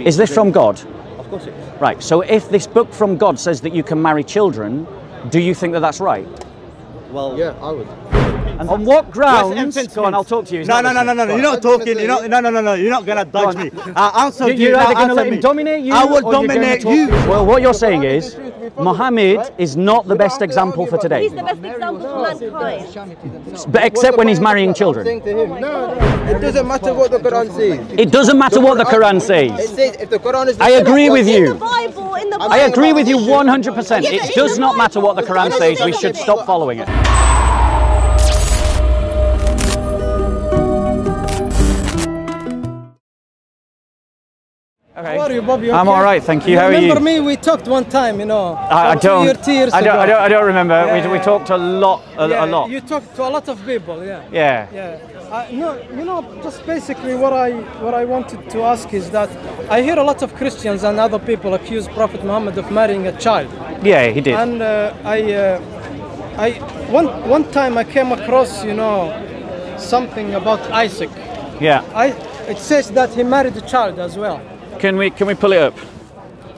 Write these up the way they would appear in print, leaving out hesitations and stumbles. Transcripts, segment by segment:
Is this from God? Of course it is. Right, so if this book from God says that you can marry children, do you think that that's right? Well, Yeah, I would. And on what grounds? Yes, Go on, I'll talk to you. No, you're not talking. You're not. No, you're not gonna dodge me. Answer You're either going to let him dominate you, I will or you're gonna dominate talk- you. Well, what you're saying is, Muhammad is not the best example for today. He's the best example for mankind. But except when he's marrying children. No, it doesn't matter what the Quran says. It doesn't matter what the Quran It says. says if the Quran is. I agree with In the you. Bible, in the Bible. I agree with you 100%. Yeah, but It does in not the matter what the Bible, Quran it's says. We not should okay. stop following it. Okay. How are you, Bobby? I'm Okay? all right, thank you. How are you? Remember me? We talked one time, you know. I don't. Your tears I don't remember. Yeah, we talked a lot. A lot. You talked to a lot of people, yeah. Yeah. Yeah. No, you know, just basically what I wanted to ask is that I hear a lot of Christians and other people accuse Prophet Muhammad of marrying a child. Yeah, he did. And one time I came across, you know, something about Isaac. Yeah. It says that he married a child as well. Can we pull it up?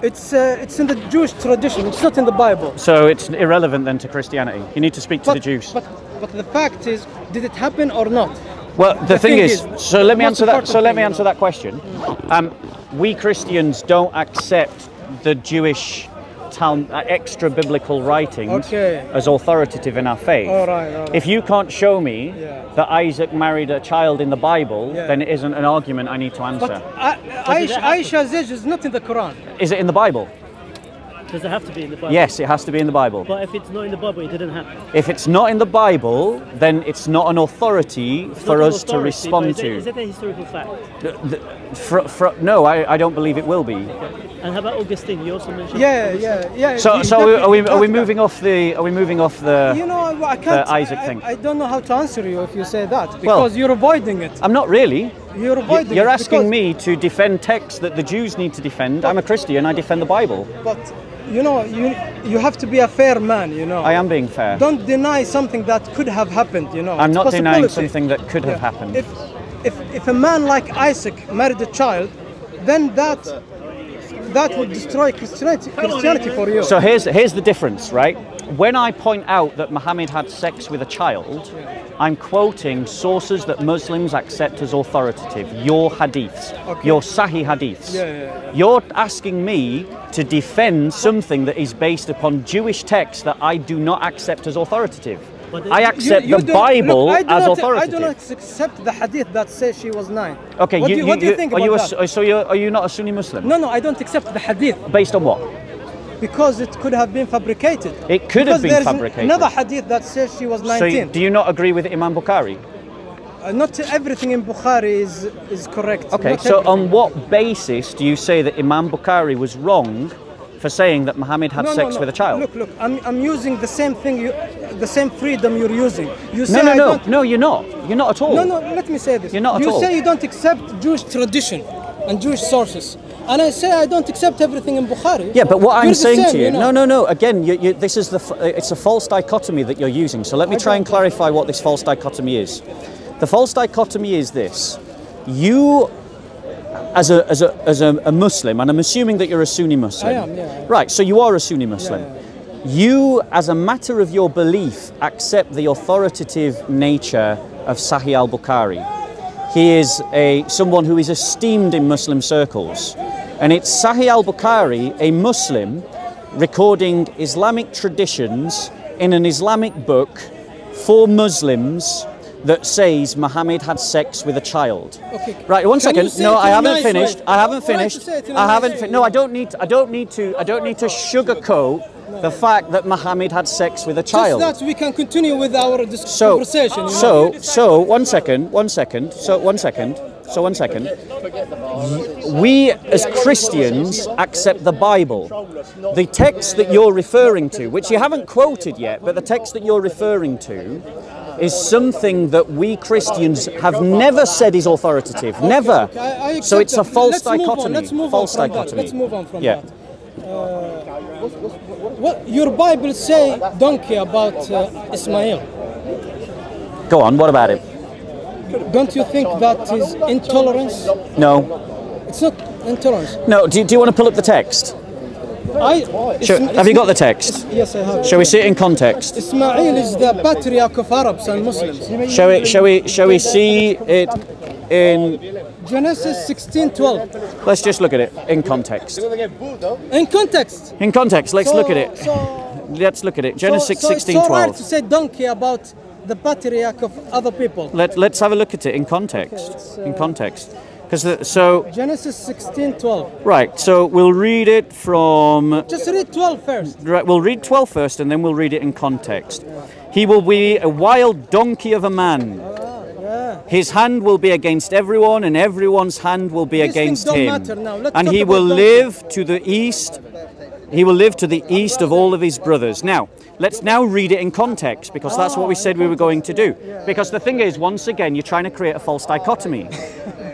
It's in the Jewish tradition. It's not in the Bible. So it's irrelevant then to Christianity. You need to speak to the Jews. But the fact is, did it happen or not? Well, the thing is, so let me most answer that. important So let me thing, answer that question. We Christians don't accept the Jewish extra biblical writings as authoritative in our faith. All right. If you can't show me Yeah. that Isaac married a child in the Bible, Yeah. then it isn't an argument I need to answer. But Aisha's age is not in the Quran. Is it in the Bible? Does it have to be in the Bible? Yes, it has to be in the Bible. But if it's not in the Bible, it didn't happen. If it's not in the Bible, then it's not an authority for us to respond to. Is it a historical fact? No, I don't believe it will be. And how about Augustine? You also mentioned. Yeah. So are we moving off the You know, I can't. Isaac thing? I don't know how to answer you if you say that because you're avoiding it. I'm not really. You're avoiding. You're it asking because- me to defend texts that the Jews need to defend. I'm a Christian. I defend the Bible. But you know, you have to be a fair man. You know. I am being fair. Don't deny something that could have happened. You know. I'm It's not denying possibility. something that could have happened. If a man like Isaac married a child, then that would destroy Christianity for you. So here's the difference, right? When I point out that Muhammad had sex with a child, I'm quoting sources that Muslims accept as authoritative, your hadiths, your Sahih hadiths. You're asking me to defend something that is based upon Jewish texts that I do not accept as authoritative. I accept the Bible as authoritative. I do not accept the hadith that says she was 9. Okay, what do you think about that? So are you not a Sunni Muslim? No, I don't accept the hadith. Based on what? Because it could have been fabricated. It could have been fabricated. Another hadith that says she was 19. So do you not agree with Imam Bukhari? Not everything in Bukhari is correct. Okay, so on what basis do you say that Imam Bukhari was wrong for saying that Muhammad had sex with a child? Look, I'm using the same thing, the same freedom you're using. You say No, you're not. You're not at all. No, let me say this. You're not at all. You say you don't accept Jewish tradition and Jewish sources. And I say I don't accept everything in Bukhari. Yeah, but what I'm saying to you, you know? no. Again, this is it's a false dichotomy that you're using. So let me try and clarify what this false dichotomy is. The false dichotomy is this: you, as a Muslim, and I'm assuming that you're a Sunni Muslim. I am, yeah. Right. So you are a Sunni Muslim. Yeah. You, as a matter of your belief, accept the authoritative nature of Sahih al-Bukhari. He is someone who is esteemed in Muslim circles. And it's Sahih al-Bukhari, a Muslim, recording Islamic traditions in an Islamic book for Muslims that says Muhammad had sex with a child. Okay. Right, one second. No, I haven't finished. I haven't finished. finished. No, I don't need to sugarcoat the fact that Muhammad had sex with a child. Just that we can continue with our conversation. So one second. We as Christians accept the Bible. The text that you're referring to, which you haven't quoted yet, but the text that you're referring to is something that we Christians have never said is authoritative. Never. I So it's a false Let's move on. dichotomy. Let's move False on from dichotomy. that. Let's move on from Yeah. that. What your Bible say donkey about Ismail? Go on, what about it? Don't you think that is intolerance? No. It's not. intolerance. No, do you want to pull up the text? Have you got the text? Yes, I have. Shall we see it in context? Ismail is the patriarch of Arabs and Muslims. Shall we see it in Genesis 16:12. Let's just look at it in context. In context. In context, let's look at it. Let's look at it. Genesis 16:12. It's so hard to say donkey about the patriarch of other people. Let's have a look at it in context. In context. So Genesis 16:12. Right, so we'll read it from... Just read 12 first. Right, we'll read 12 first and then we'll read it in context. He will be a wild donkey of a man. His hand will be against everyone and everyone's hand will be against him. And he will live to the east. He will live to the east of all of his brothers. Now, let's now read it in context because that's what we said we were going to do. Because the thing is, once again, you're trying to create a false dichotomy.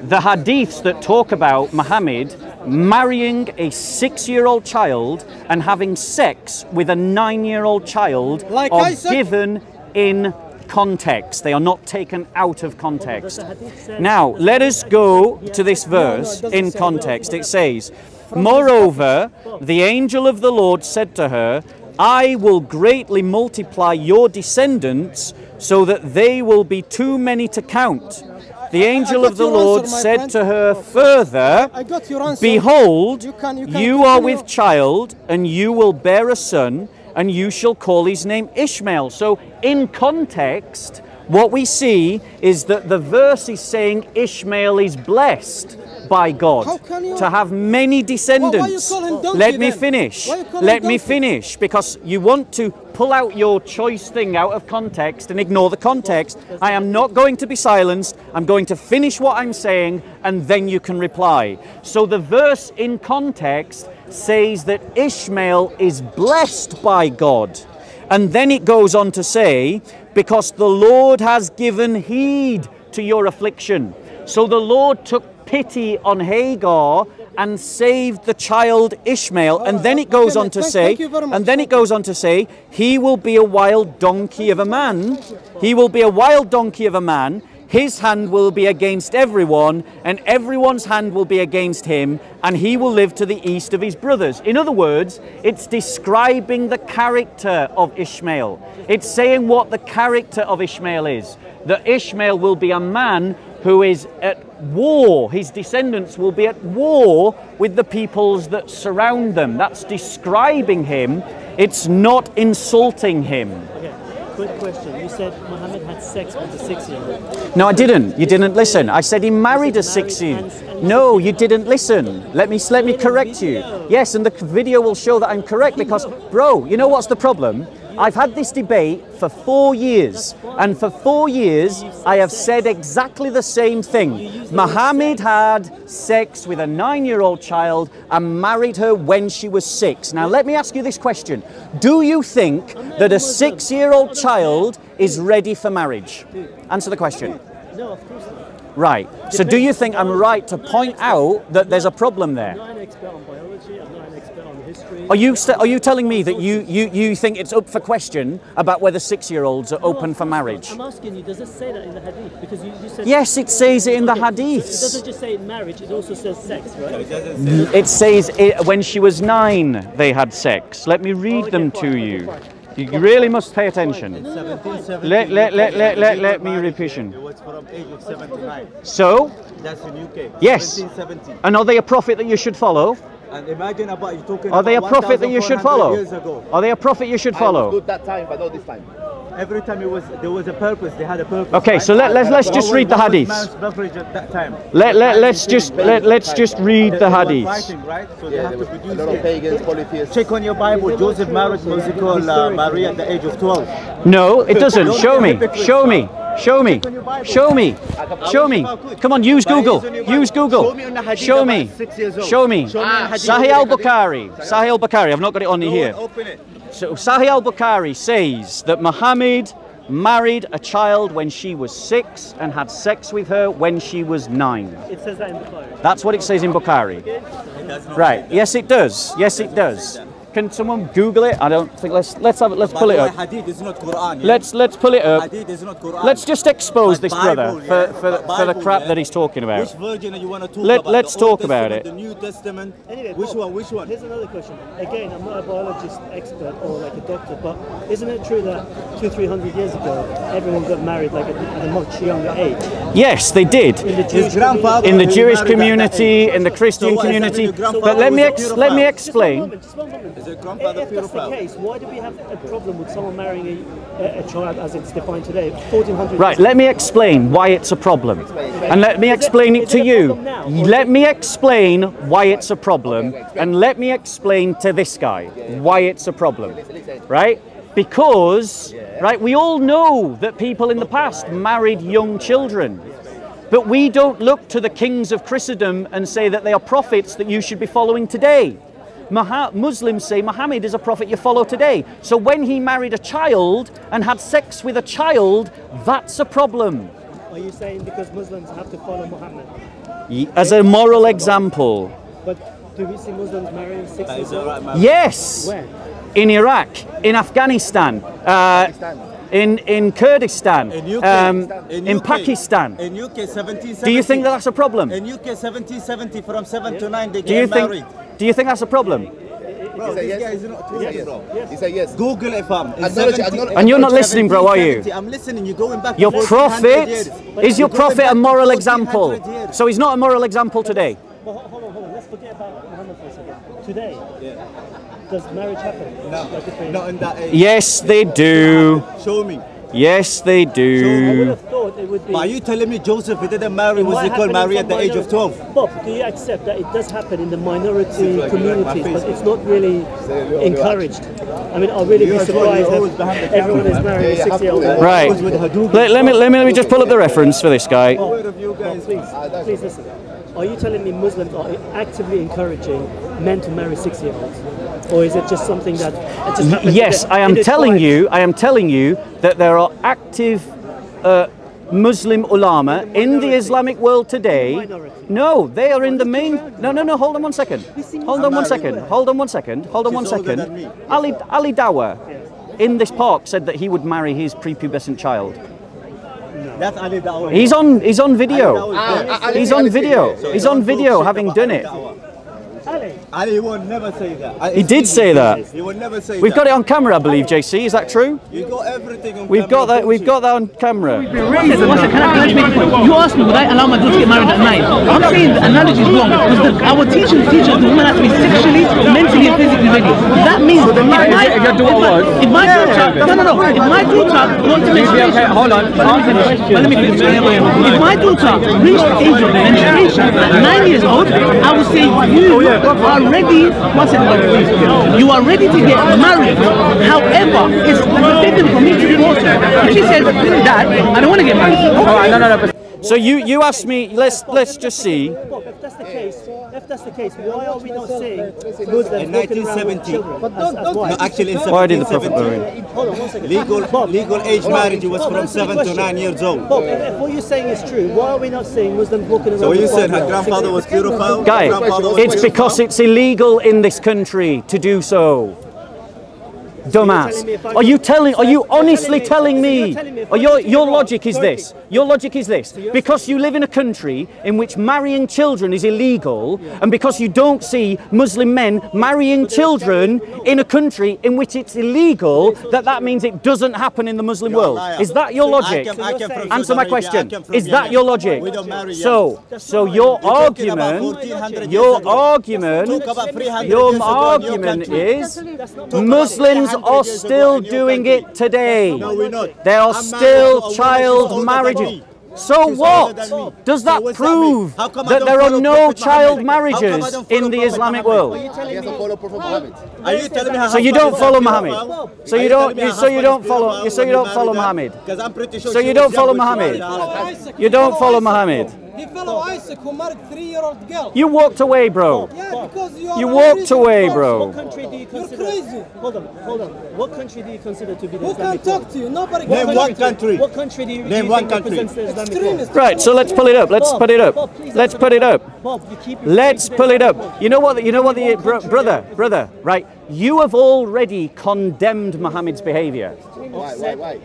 The hadiths that talk about Muhammad marrying a 6-year-old child and having sex with a 9-year-old child are given in context. They are not taken out of context. Now, let us go to this verse in context. It says, "Moreover, the angel of the Lord said to her, I will greatly multiply your descendants so that they will be too many to count. The angel of the Lord said to her further, Behold, you are with child, and you will bear a son, and you shall call his name Ishmael." So in context, what we see is that the verse is saying Ishmael is blessed by God to have many descendants. Let me finish. Let me finish, because you want to pull out your choice thing out of context and ignore the context. I am not going to be silenced. I'm going to finish what I'm saying and then you can reply. So the verse in context says that Ishmael is blessed by God. And then it goes on to say, because the Lord has given heed to your affliction. So the Lord took pity on Hagar and saved the child Ishmael. And then it goes on to say, he will be a wild donkey of a man. He will be a wild donkey of a man. His hand will be against everyone, and everyone's hand will be against him, and he will live to the east of his brothers. In other words, it's describing the character of Ishmael. It's saying what the character of Ishmael is. That Ishmael will be a man who is at war. His descendants will be at war with the peoples that surround them. That's describing him. It's not insulting him. Okay, quick question. You said Muhammad had sex with a 6-year-old. No, I didn't. You didn't listen. I said he married a 6-year-old. No, you didn't listen. Let me correct you. Yes, and the video will show that I'm correct because, bro, you know what's the problem? I've had this debate for 4 years, and for 4 years I have said exactly the same thing. Muhammad had sex with a 9-year-old child and married her when she was 6. Now let me ask you this question. Do you think that a 6-year-old child is ready for marriage? Answer the question. No, of course not. Right. So do you think I'm right to point out that there's a problem there? I'm not an expert on biology, I'm not an expert on history. Are you telling me that you think it's up for question about whether 6-year-olds are open for marriage? I'm asking you, does it say that in the hadith? Because you said... Yes, it says it in the hadiths. It doesn't just say marriage, it also says sex, right? It says when she was 9 they had sex. Let me read them to you. You really must pay attention. Let me repeat. It was from age of 79. So? That's in UK. Yes. 1770. And are they a prophet that you should follow? And imagine about you talking. Are they a prophet that you should follow? Years ago. Are they a prophet you should follow? I was good that time, but not this time. Every time there was a purpose. They had a purpose. Okay, right? so let's just read the hadiths. Man's beverage at that time. Let's just read the hadiths. Fighting, right? So they have to produce a lot of pagans, polytheists. Check on your Bible. Joseph married musical Maria at the age of 12. No, it doesn't. Show me. Show me. Show me. Show me. Show me. Come on, use Google. Use Google. Show me. Show me. Sahih al-Bukhari. Sahih al-Bukhari. I've not got it on here. Open it. So Sahih al-Bukhari says that Muhammad married a child when she was 6 and had sex with her when she was 9. It says that in Bukhari. That's what it says in Bukhari. Right. Yes, it does. Yes, it does. Can someone Google it? I don't think. Let's pull it up. Hadith is not Qur'an. Let's pull it up. Hadith is not Qur'an. Let's just expose But this Bible, brother for the Bible, crap that he's talking about. Which version you want to talk about? Let's The Old talk about Testament, it. The New Testament. Anyway, Which Bob, one? Which one? Here's another question. Again, I'm not a biologist expert or like a doctor, but isn't it true that 200-300 years ago, everyone got married like at a much younger age? Yes, they did. In the His Jewish grandfather. In the who Jewish married at that community, age. in the Christian So what, is that community. your grandfather But let was me a pedophile? explain. Just one moment. Is your grandfather If that's the pedophile? case, why do we have a problem with someone marrying a child as it's defined today, 1400 Right, years let me explain why it's a problem. And let me explain it to you. Let me explain why it's a problem. And let me explain to this guy why it's a problem. Right? Because, right, we all know that people in the past married young children. But we don't look to the kings of Christendom and say that they are prophets that you should be following today. Muslims say Muhammad is a prophet you follow today. So when he married a child and had sex with a child, that's a problem. Are you saying because Muslims have to follow Muhammad? As a moral example. But do we see Muslims marrying 6 That years is the right old? man. Yes. Where? In Iraq, in Afghanistan, in Kurdistan, in UK, Pakistan. In UK 1770. Do you think that that's a problem? In UK 1770 from 7 to 9 they Do you get married. think? Do you think that's a problem? Bro, He this said guy yes. is not true, Yes. bro. He said yes. Google it, fam. In Acknowledge- 70 acknowledge- And you're not listening, bro, are you? 1770, I'm listening. You're going back. Your to 1400 years. prophet is your You're going prophet back a to moral 1400 example. years. So he's not a moral example today. Well, hold on. Let's forget about Muhammad for a second. Today, does marriage happen? No, Like between- not in that age. Yes, they do. Show me. Yes, they I would do. have thought it would be. But are you telling me Joseph, he didn't marry, was might he called happen in marry some at the age of minority- 12? Bob, do you accept that it does happen in the minority like communities, my but face. it's not really encouraged? I mean, I'll really be You are surprised always behind if the everyone camera, is man. marrying a 6-year-old. Right. With Hadouken. Let me just pull up the reference for this guy. Where have you guys? Please listen. Are you telling me Muslims are actively encouraging men to marry 6-year-olds? Or is it just something that it just happens Yes, in the- I in am the telling tribes? you. I am telling you that there are active Muslim ulama in the Islamic world today. Minority. No, they are in the main. No. Hold on one second. Hold on one second. married. Hold on one second. Hold on one She's older second. than me. Ali Dawa in this park said that he would marry his prepubescent child. That's Ali Dawah. He's on video. Ali- He's on Ali- video. He's on video having done it. Ali will never say that. He did say that. He will never say We've that. got it on camera, I believe, JC. Is that true? You got everything on We've got camera, that. We've got that on camera. One second, can I just make a point? You asked me, would I allow my daughter to get married at 9? I'm saying the analogy is wrong because our teachers teach us the woman has to be sexually, mentally, and physically ready. That means if my daughter, if my daughter wants to menstruation, hold on, let me finish. If my daughter reached the age of menstruation at 9 years old, I would say you are ready. What's it called? You are ready to get married. However, it's forbidden for me to force her. If she says, Dad, I don't want to get married. All right, no. So you asked me. Let's just see. Bob, if that's the case, why are we not saying Muslims In walking around with 1970. children as No, wives? actually in Why did the Prophet 1770. marry? Hold on one second. Legal age marriage was Bob, from answer the 7 to question. 9 years old. Bob, if what you're saying is true, why are we not saying Muslims walking around So you with said her 5-year-olds? grandfather was pedophile? Guy, Her grandfather was it's pedophile? because it's illegal in this country to do so. Dumbass. Are you honestly telling me? Or your logic is this. Your logic is this. Because you live in a country in which marrying children is illegal, and because you don't see Muslim men marrying children in a country in which it's illegal, that means it doesn't happen in the Muslim You're a world. liar. Is that your logic? I came from Answer Saudi my Arabia, question. I came from Is that Yemen. your logic? We don't marry So your You're talking about argument, 1400 your years ago. argument, Talk about 300 your years ago in your argument country. is Muslims are still doing it today. No, we're not. There are I'm married to a still woman child who's older than marriages. me. So She's what? older than me. Does So that what's prove mean? How come I that don't there are follow no Prophet child Muhammad? How come I marriages don't follow in the Prophet Islamic Muhammad? world? He doesn't follow Prophet Muhammad. Are you telling me how So you don't follow Muhammad. So you don't Because I'm pretty sure So she you was don't follow young when she Muhammad. married her husband. You don't follow Muhammad. He follow Isaac, who married 3-year-old girl. You walked away, bro. Yeah, because you are You walked away, What bro. country do you You're consider? crazy. Hold on. What country do you consider to be the Who Islamic can world? talk to you? Nobody Name can one talk to you. country. What country do you Name think one country. represents the Islamic world? Extremist. Right, so let's pull it up. Let's put it up. Bob, please Let's answer put the it up. question. Bob, you keep Let's referring to pull the it up. Islamic world. You know what the brother, right? You have already condemned Muhammad's behavior. Why?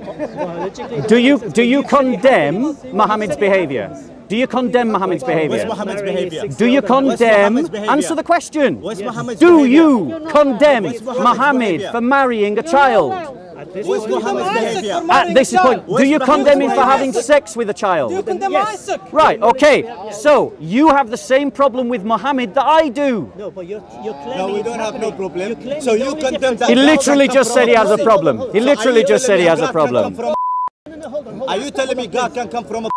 Do you condemn Muhammad's behavior? Do you condemn Muhammad's What's behavior? Muhammad's behavior? Do you condemn? Muhammad's behavior? Answer the question. What's Muhammad's Do behavior? you condemn What's Muhammad's Muhammad behavior? for marrying a child? What's Muhammad's behavior? At this point, do you condemn him for having sex with a Do you child? condemn Isaac? Right, okay. So you have the same problem with Muhammad that I do. No, but you're claiming No, we it's don't have no happening. problem. You're claiming So the you only condemn difference- that. He literally just said he has a problem. He literally just said he has a problem. Are you telling me God can come from a...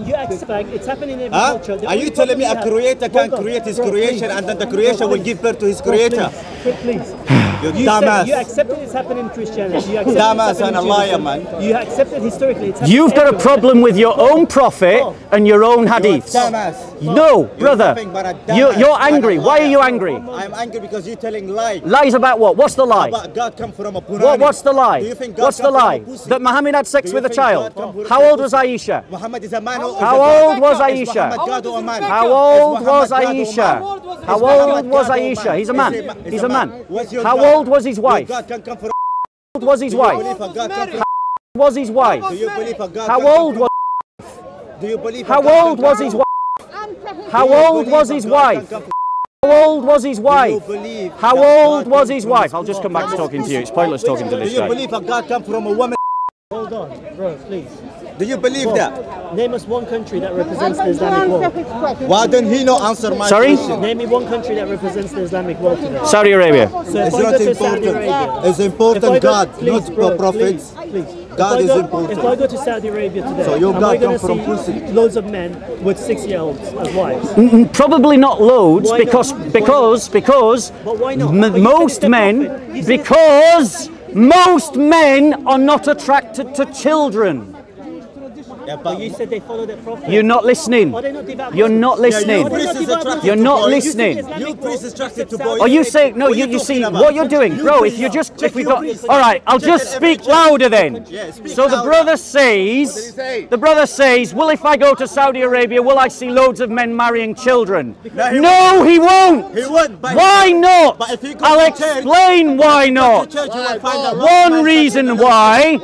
You expect it's happening in every Huh? culture. The Are only you telling me a problem we have- creator can Hold on, create his bro, creation please. and then the creation will give birth to his creator? Please. You You dumbass. accepted it's happening in Christianity. You accepted Dumbass it's happening and a in liar, Judaism. man. You accepted historically it's happening You've got a everywhere. problem with your own prophet and your own hadiths. Dumbass. No, brother. nothing but a dumbass You're and a angry. Why are you liar. angry? I'm angry because you're telling lies. Lies about what? What's the lie? About God come from a Qur'an. What's the lie? Do you think God What's the come from a lie? pussy? That Muhammad had sex Do you with a think child. God come from How a old was pussy? Aisha? Muhammad is a man. or is How a God? old was Is Aisha? Muhammad God or a man? How Is old was Muhammad God or a Aisha? man? How Is Muhammad old was God or a Aisha? He's a man. Is He's a man. What's your How God? old was his Your wife? God can come from... How old was his Do you wife? believe a God come from... Was his wife? Do you believe a God How can come old from- was? Do you believe a How God old can was come his from- wife? How Do you old believe was a his God can wife? come from- How old was his Do you wife? believe How that old God was comes his from- wife? I'll just come back to talking to you. It's pointless talking to Do this you guy. believe a God come from a woman? Hold on, bro, please. Do you believe that? Name us one country that represents the Islamic world. Why don't he not answer my Sorry? question? Name me one country that represents the Islamic world today. Saudi Arabia. So if It's I not go to Saudi important. Arabia, It's important if I go- God, please, not bro, prophets. Please. God If is I go- important. If I go to Saudi Arabia today, So your am God I going to come see from pussy? loads of men with 6-year-olds as wives? Probably not loads Why not? because But why not? But you said most it's the men prophet. You said it's- because most men are not attracted to children. Yeah, But you said they follow their prophet. You're not listening. Are they not devout You're Muslims? not listening. you priests is attracted You're to not boys. listening. You priests is attracted to boys. Are you saying no? What You you see talking about? what you're doing, You bro. If priests. you just Check if we your got priests. all right, I'll Check just it every speak church. louder then. Yeah, speak So the louder. brother says, the brother says, well, if I go to Saudi Arabia, will I see loads of men marrying children? No, he won't. He won't. But Why not? But if you go I'll to church- explain why to not. church, you will find a One reason why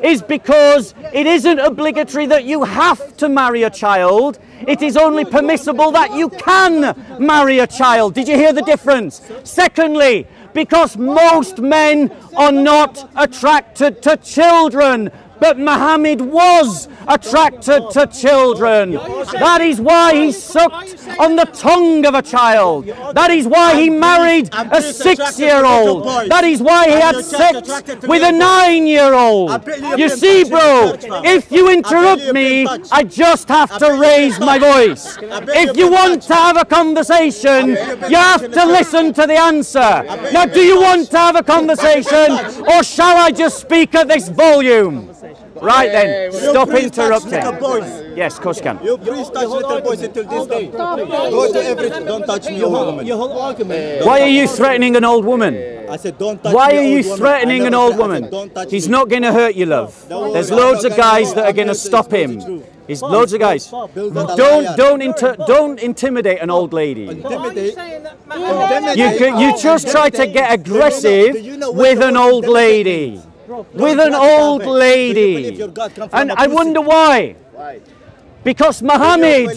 is because it isn't obligatory that you have to marry a child. It is only permissible that you can marry a child. Did you hear the difference? Secondly, because most men are not attracted to children. But Muhammad was attracted to children. That is why he sucked on the tongue of a child. That is why he married a 6-year-old. That is why he had sex with a 9-year-old. You see, bro, if you interrupt me, I just have to raise my voice. If you want to have a conversation, you have to listen to the answer. Now, do you want to have a conversation, or shall I just speak at this volume? Right then, stop interrupting. Yes, of course you can. You priests touch little boys until this day. Go to every... Don't touch me, old woman. Your whole argument. Why are you threatening an old woman? I said, don't touch Why me, are you old woman. threatening I an never old said- I woman? said, don't touch He's me. not going to hurt you, love. There's loads of guys that are going to stop him. There's loads of guys. Don't intimidate an old lady. Intimidate. You just try to get aggressive with an old lady. With an old lady. And I wonder why. Because Muhammad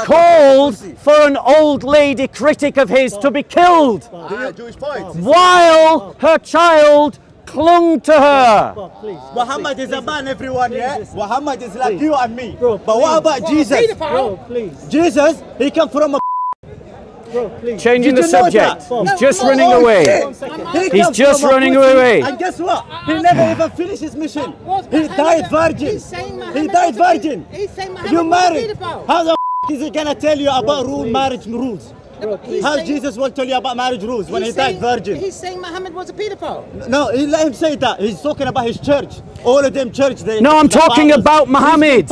called for an old lady critic of his to be killed while her child clung to her. Muhammad is a man, everyone, yeah? Muhammad is like you and me. But what about Jesus? Bro, please. Jesus, he come from a... Bro, please. Changing the Did you know subject. that? He's just running away. He He's come just from a running pussy, away. And guess what? He never even finished his mission. He died virgin. He died virgin. You married. How the is he gonna tell you about marriage rules? How Jesus will tell you about marriage rules when he died virgin? He's saying Muhammad was a pedophile. No, let him say that. He's talking about his church. All of them church. No, I'm talking about Muhammad.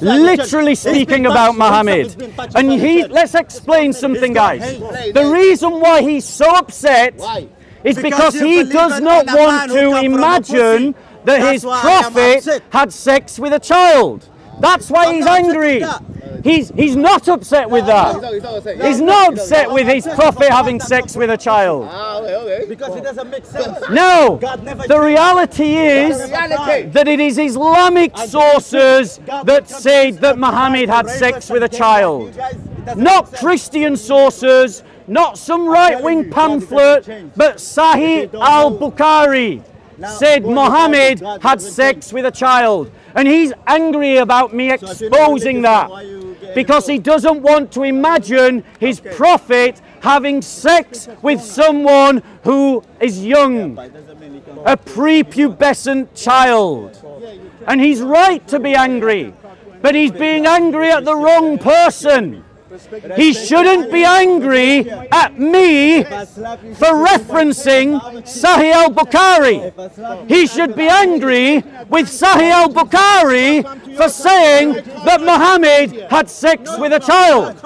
Literally speaking about Muhammad. And let's explain something, guys. The reason why he's so upset is because he does not want to imagine that his prophet had sex with a child. That's why he's angry. He's not upset with that. He's not upset with his prophet having sex with a child. Because it doesn't make sense. No, the reality is that it is Islamic sources that say that Muhammad had sex with a child. Not Christian sources, not some right-wing pamphlet, but Sahih al-Bukhari said Muhammad had sex with a child. And he's angry about me exposing that because he doesn't want to imagine his prophet having sex with someone who is young, a prepubescent child. And he's right to be angry, but he's being angry at the wrong person. He shouldn't be angry at me for referencing Sahih al-Bukhari. He should be angry with Sahih al-Bukhari for saying that Muhammad had sex with a child.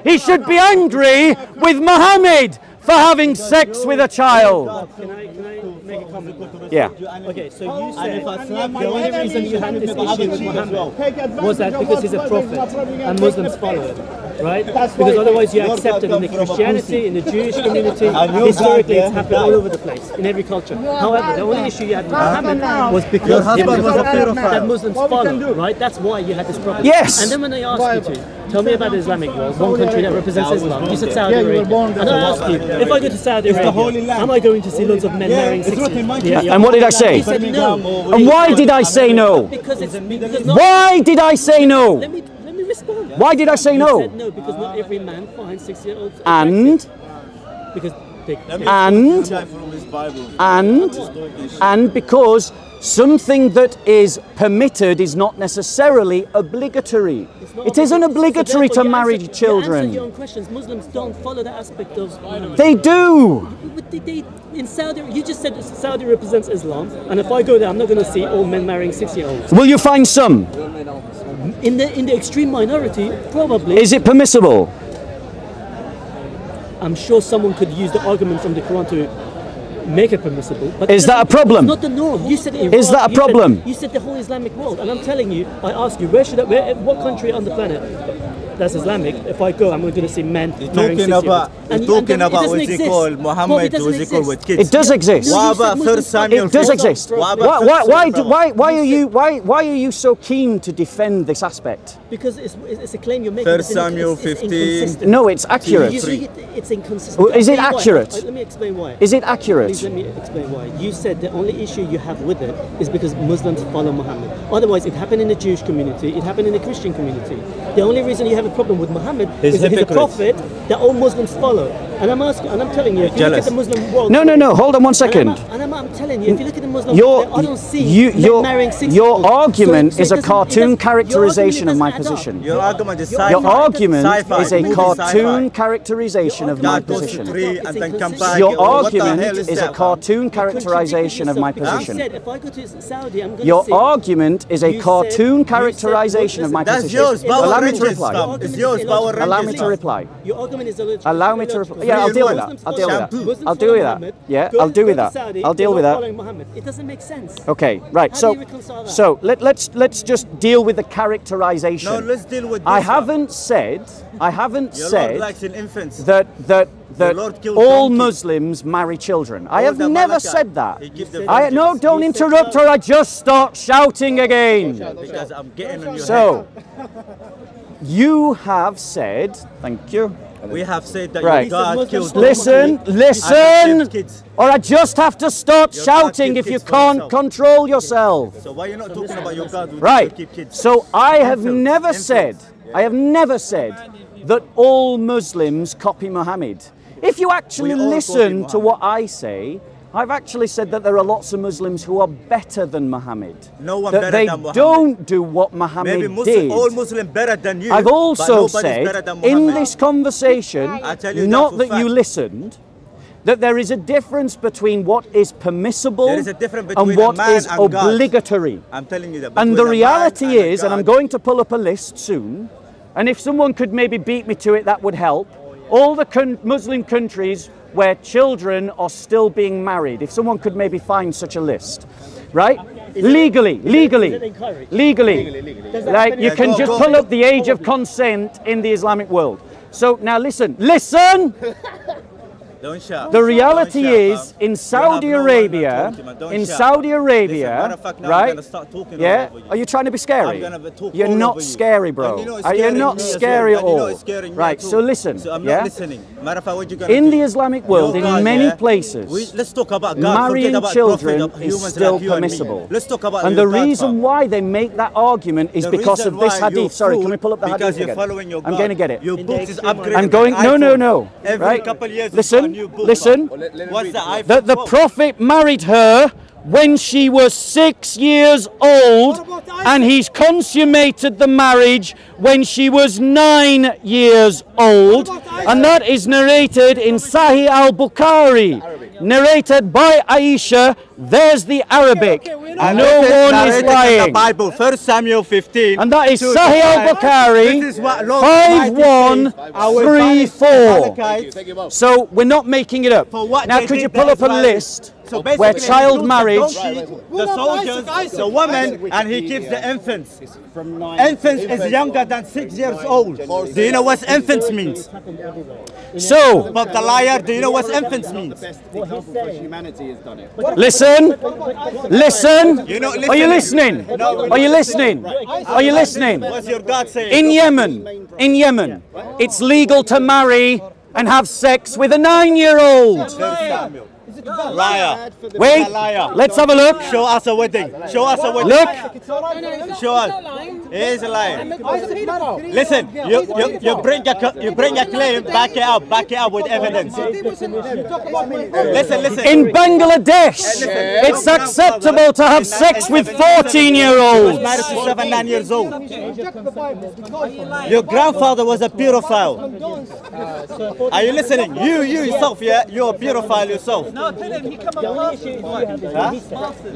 He should be angry with Muhammad for having sex with a child. Can I make a comment? Yeah. Okay, so you said the only reason you had this issue with Muhammad was that because he's a prophet and Muslims follow him, right? Because otherwise you accept it in the Christianity, in the Jewish community. Historically, it's happened all over the place, in every culture. However, the only issue you had with Muhammad was because he was a prophet that Muslims follow, right? That's why you had this problem. Yes. And then when I asked you to tell me about the Islamic world, one country that represents Islam, you said Saudi Arabia. And I asked you, if I go to Saudi Arabia, am I going to see loads of men marrying 60s? And what did I say? You said no. And why did I say no? Because Why did I say no? Let me respond. Why did I say You no? said no because not every man finds 60-year-olds And because and because something that is permitted is not necessarily obligatory. It isn't obligatory to marry children. Answer your own questions. Muslims don't follow that aspect of. They do. In Saudi, you just said Saudi represents Islam, and if I go there, I'm not going to see all men marrying 60-year-olds. Will you find some? In the extreme minority, probably. Is it permissible? I'm sure someone could use the argument from the Quran to make it permissible. But is that a problem? It's not the norm. You said Iraq, is that a problem? You said the whole Islamic world, and I'm telling you, I ask you, what country on the planet that's Islamic? If I go, I'm going to see men marrying 60-year-olds. You're talking about what's it called? Muhammad was it called with kids? It does exist. What about First Samuel? It does exist. Why are you so keen to defend this aspect? Because it's a claim you're making. First Samuel 15. No, it's accurate. It's inconsistent. Is it accurate? Let me explain why. Is it accurate? Please let me explain why. You said the only issue you have with it is because Muslims follow Muhammad. Otherwise, it happened in the Jewish community, it happened in the Christian community. The only reason you have a problem with Muhammad is that he's a prophet that all Muslims follow. And I'm asking, and I'm telling you, if you look at the Muslim world. No, hold on one second. I'm telling you, if you look at the Muslim world, I don't see men marrying 60-year-olds. Your argument is a cartoon characterization of my position. Your argument is Your argument is a cartoon characterization of my position. Your argument is a cartoon characterization of my position. Your argument is a cartoon characterization of my position. Allow me to reply. Allow me to reply. Your argument is allow me to reply. Yeah, I'll deal with that. I'll deal with that. I'll deal with that. Yeah, I'll deal with that. I'll deal with that. It doesn't make sense. Okay, right. So let's just deal with the characterization. No, let's deal with this. I haven't said infants. that all Muslims marry children. I have never said that. No, don't interrupt or I just start shouting again. Because I'm getting on your So, you have said, thank you. We have said that right. God killed Listen, or I just have to start shouting if you can't control yourself. So why are you not talking about your God? Right. Keep kids? So I have never said that all Muslims copy Muhammad. If you actually listen to what I say, I've actually said that there are lots of Muslims who are better than Muhammad. No one that better they than Muhammad. don't do what Muhammad Maybe did. all Muslims better than you. I've also but nobody's better said than in Muhammad. this conversation, I tell you not that for that you fact. listened, that there is a difference between what is permissible There is a difference and between a what man is and God. obligatory. I'm telling you that. And between the a man reality and a is, and I'm God. going to pull up a list soon, and if someone could maybe beat me to it, that would help. All the Muslim countries where children are still being married, if someone could maybe find such a list, right? Legally. Like you can just pull up the age of consent in the Islamic world. So now listen. Don't shout. The reality Don't shout, is, fam. in Saudi Arabia, right? Yeah? Are you trying to be scary? You're not scary, bro. You're not scary at all. Right, so listen. So I'm yeah? not listening. Matter of fact, what you gonna In do? the Islamic world, Your in God, many yeah? places, Let's talk about God. marrying Forget about children prophet, is humans still like you and me. permissible. Let's talk about And your the God, reason fam. why they make that argument is The because reason of this why you're hadith. Sorry, can fooled we pull up the hadith because again? you're following your I'm God. going to get it. Your books is upgraded. I'm going. with No. iPhone. Every Right? couple years, you've got a new book, Listen. fam. What's the iPhone? That the Prophet married her when she was 6 years old, and he's consummated the marriage when she was 9 years old, and that is narrated in Sahih al-Bukhari, narrated by Aisha. There's the Arabic. And No this one is narrated in the lying. Bible, 1 Samuel 15. And that is 2 to Sahih 5. al-Bukhari, This is what Lord Almighty says. I will banish the 5134. Amalekites. So we're not making it up. For what Now, they could did, you pull that up a is why- list So where basically, child he kills marriage? the donkey, the soldiers, the women, and he keeps the infants. Infants is younger than 6 years old. Do you know what infants means? So, But the liar, do you know what infants means? listen. You know, Are you listening? Are you listening? Are you listening? What's your God saying? In Yemen, it's legal to marry and have sex with a 9-year-old. Liar. Wait, Liar. let's have a look. Show us a wedding. Show us a wedding. Look, Show us. He is a liar. Listen, you bring a claim, back it up with evidence. Listen. in Bangladesh, it's acceptable to have sex with 14-year-olds. Married to 7, 9 years old. Your grandfather was a pedophile. Are you listening? You yourself, yeah, you're a pedophile yourself. The only issue you have is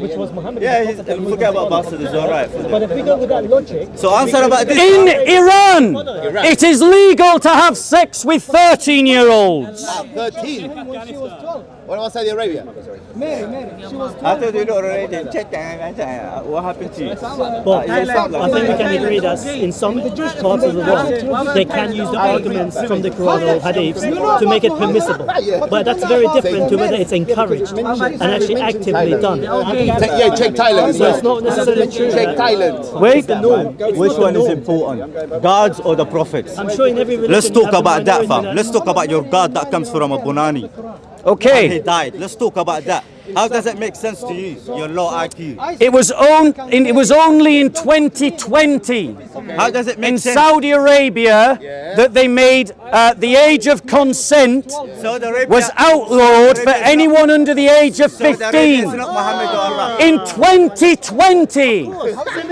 which was Muhammad. Yeah, forget about bastard, it's alright. But if we go with that logic, So answer about this. In Iran, it is legal to have sex with 13-year-olds. 13. What about Saudi Arabia? I thought you already. What happened to you? but I think we can agree that in some parts of the world, they can use the arguments from the Quran or Hadiths to make it permissible. But that's very different to whether it's encouraged and actually actively done. Check Thailand. So it's not necessarily true. Check Thailand. Wait, Which one is important? Gods or the prophets? I'm sure in every religion Let's you talk have the about that, minority fam. Let's talk about your God that comes from a Bunani. He okay. died. Let's talk about that. How does it make sense to you? Your low IQ. It was only in 2020 How does it make in sense? Saudi Arabia that they made the age of consent Saudi Arabia was outlawed for anyone under the age of Saudi Arabia is 15. not Muhammad or Allah. In 2020,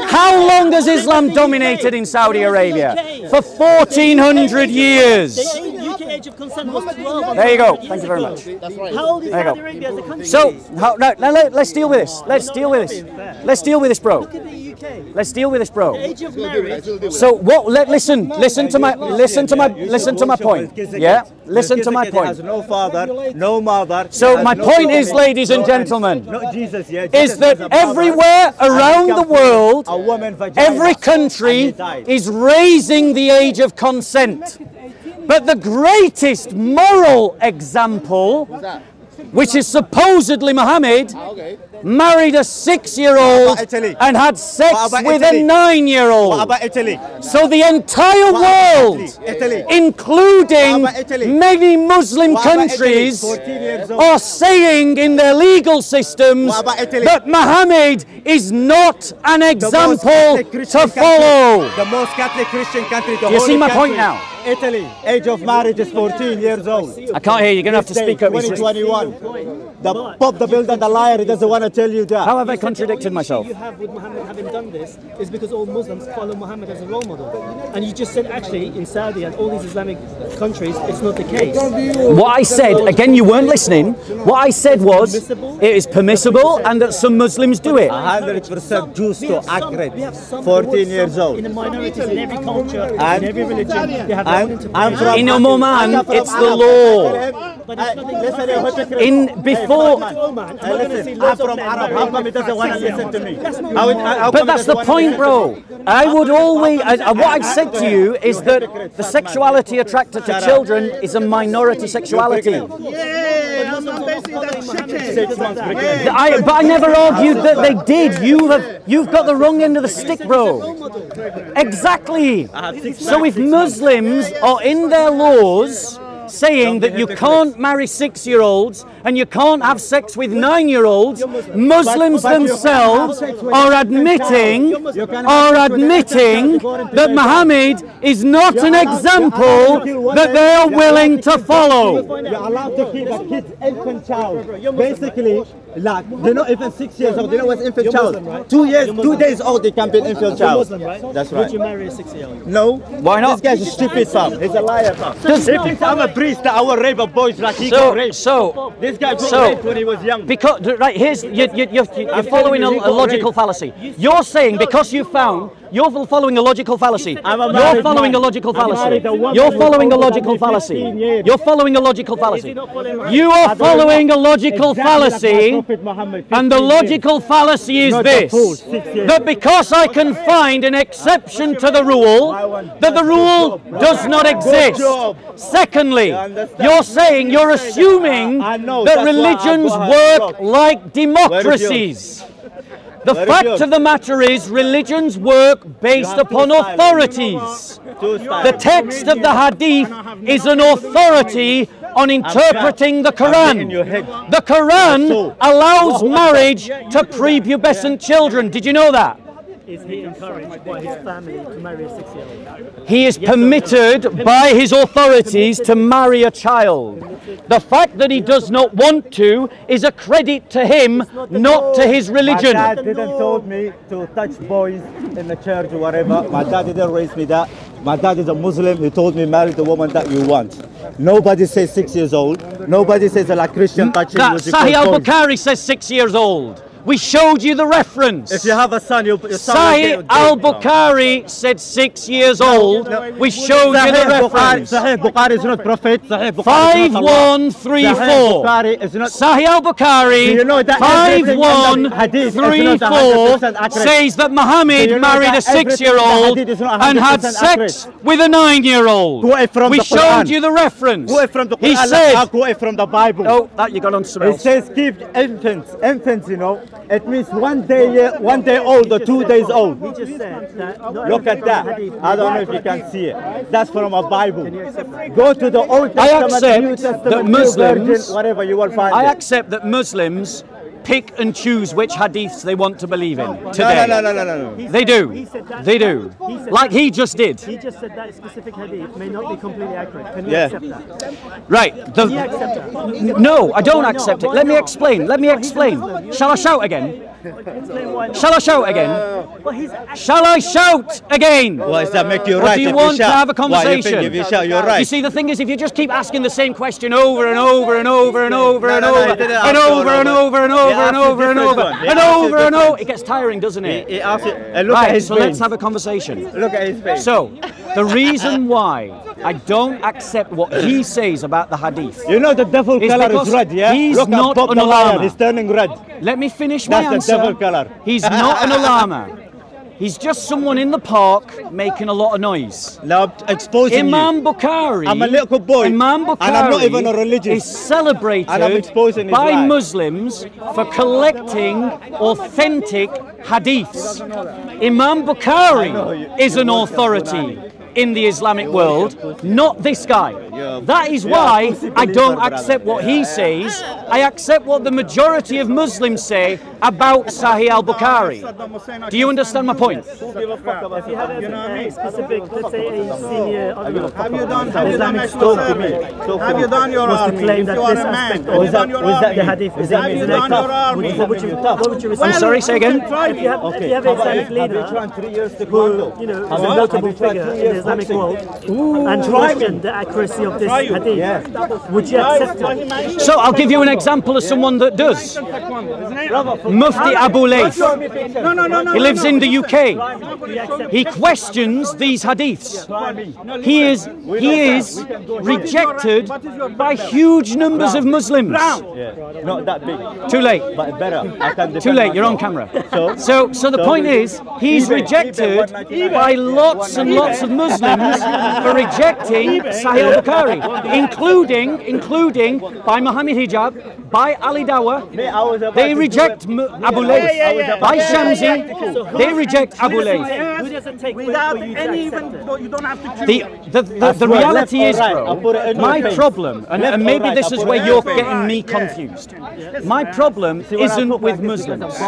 how long has Islam dominated in Saudi Arabia? For 1400 years. The UK age of consent was 12. There you go. Thank you very much. How old is There you Saudi go. Arabia as a country? So, let's deal with this. Let's deal with this. Let's deal with this, bro. Look at the UK. Let's deal with this, bro. Age of marriage. So what? Listen to my point. Yeah, listen to my Has point. no father, no mother. So has my no point is, family, ladies and no gentlemen, not Jesus, yeah. is Jesus that has a mother, everywhere around the world, a woman vagina, every country and he died. is raising the age of consent. But the greatest moral example, which is supposedly Muhammad, married a 6-year-old What about Italy? and had sex What about with Italy? a What 9-year-old. about Italy? So the entire What about world, Italy? including What about Italy? many Muslim What about Italy? countries, 14 years old. are saying in their legal systems What about Italy? that Muhammad is not an The most example Catholic Christian to country- follow. The most Catholic Christian country. The You see holy my country. point now? Italy, age of marriage is 14 years old. I can't hear you. You're going to have to speak up. 2021. The Pope, the builder, the liar, he doesn't want to tell you that. How have I contradicted myself? The issue you have with Muhammad having done this is because all Muslims follow Muhammad as a role model. And you just said actually in Saudi and all these Islamic countries, it's not the case. What I said, again, you weren't listening. What I said was, it is permissible and that some Muslims do it. 100% Jews to accurate. 14 years old. In the minorities, in every culture, in every religion, they have their own interpretation. In Oman, it's the law. But it's not Before, I'm from Arab. How come he doesn't want to listen to me? but that's the point, bro. I would always, what I've said to you is that the sexuality attracted to children is a minority sexuality. But I never argued that they did. You've got the wrong end of the stick, bro. Exactly. So if Muslims are in their laws saying that you can't marry 6-year-olds and you can't have sex with 9-year-olds, Muslims themselves are admitting that Muhammad is not an example that they are willing to follow. You're allowed to keep a kid's infant child. Basically, like, they're not even 6 years old. They know what's infant child. 2 days old, they can be an infant child. That's right. Would you marry a 6-year-old? No. Why not? This guy's a stupid, fam. He's a liar, fam. He thinks I'm a priest that I will rape a boys like he got raped. This guy got raped when he was young. Because, right, here's, you're following a logical fallacy. You're saying because you found, you're following a logical fallacy. You're following a logical fallacy. You're following a logical fallacy. You're following a logical fallacy. You are following a logical fallacy, and the logical fallacy is this: that because I can find an exception to the rule, that the rule does not exist. Secondly, you're saying, you're assuming that religions work like democracies. The fact of the matter is, religions work based upon authorities. The text of the Hadith is an authority on interpreting the Quran. The Quran allows marriage to prepubescent children. Did you know that? Is he encouraged by his family to marry a 6-year-old? He is permitted by his authorities to marry a child. The fact that he does not want to is a credit to him, not to his religion. My dad didn't told me to touch boys in the church or whatever. My dad didn't raise me that. My dad is a Muslim. He told me marry the woman that you want. Nobody says 6 years old. Nobody says like Christian touching. Sahih al-Bukhari says 6 years old. We showed you the reference. If you have a son, Sahih al-Bukhari said 6 years old. We showed you the reference. Sahih Bukhari is not prophet. Sahih 5134. Sahih al-Bukhari 5134 says that Muhammad married a 6-year-old and had sex with a 9-year-old. We showed you the reference. He said, from the Bible. Oh, that you got on something else. It says keep infants, you know. It means 1 day old or 2 days old. He just said that. Look at that. I don't know if you can see it. That's from a Bible. Go to the Old Testament, New Testament, that Muslims, Virgin, whatever you will find. I accept that Muslims pick and choose which hadiths they want to believe in today. No. They do. They do. Like he just did. He just said that specific hadith may not be completely accurate. Can you accept that? Right. Can you accept that? No, I don't accept it. Let me explain. Let me explain. Shall I shout again? Shall I shout again? Shall I shout again? Why does that make you Or right? do you want to have a conversation? If you shout, you're right. You see, the thing is, if you just keep asking the same question over and over and over and over and over and over and over and over and over and over and over and over, it gets tiring, doesn't it? Right, so let's have a conversation. Look at his face. So, the reason why I don't accept what he says about the hadith. You know the devil color is red, yeah? He's Look not at Bob an the liar, ulama. he's turning red. Let me finish my answer. That's the devil color. He's not an ulama. He's just someone in the park making a lot of noise. Now exposing Imam Bukhari. I'm a little boy. Imam Bukhari and I'm not even a religious. is celebrated and I'm exposing his by life. Muslims for collecting authentic hadiths. Imam Bukhari is an authority in the Islamic world, not this guy. That is why I don't accept what he says. I accept what the majority of Muslims say about Sahih al-Bukhari. Do you understand my point? If you have a specific, let's say a senior Islamic scholar, Have you done your was to army? claim If that you are this a man, aspect have you done your was that the army? hadith? Is Have that you done your army? what would you I'm sorry, say again. If you have an Islamic leader who, you know, is a notable figure in the Islamic world and question the accuracy of this hadith, would you accept it? So I'll give you an example of someone that does. Mufti Abu Layth. He lives in the UK. He questions these hadiths. He is rejected by huge numbers of Muslims. Not that big, Too late. but better. I can Too late, you're on camera. So the point is, he's rejected by lots and lots of Muslims for rejecting Sahih al-Bukhari, including by Muhammad Hijab, by Ali Dawah. They reject Abu Layth. By Shamsi, they reject Abu Layth. Who does it take Without for you to any accept even, it? you don't have to choose. The reality is, I'll bro, put it in my your face. problem, and maybe this is where you're getting me confused. My problem isn't with Muslims.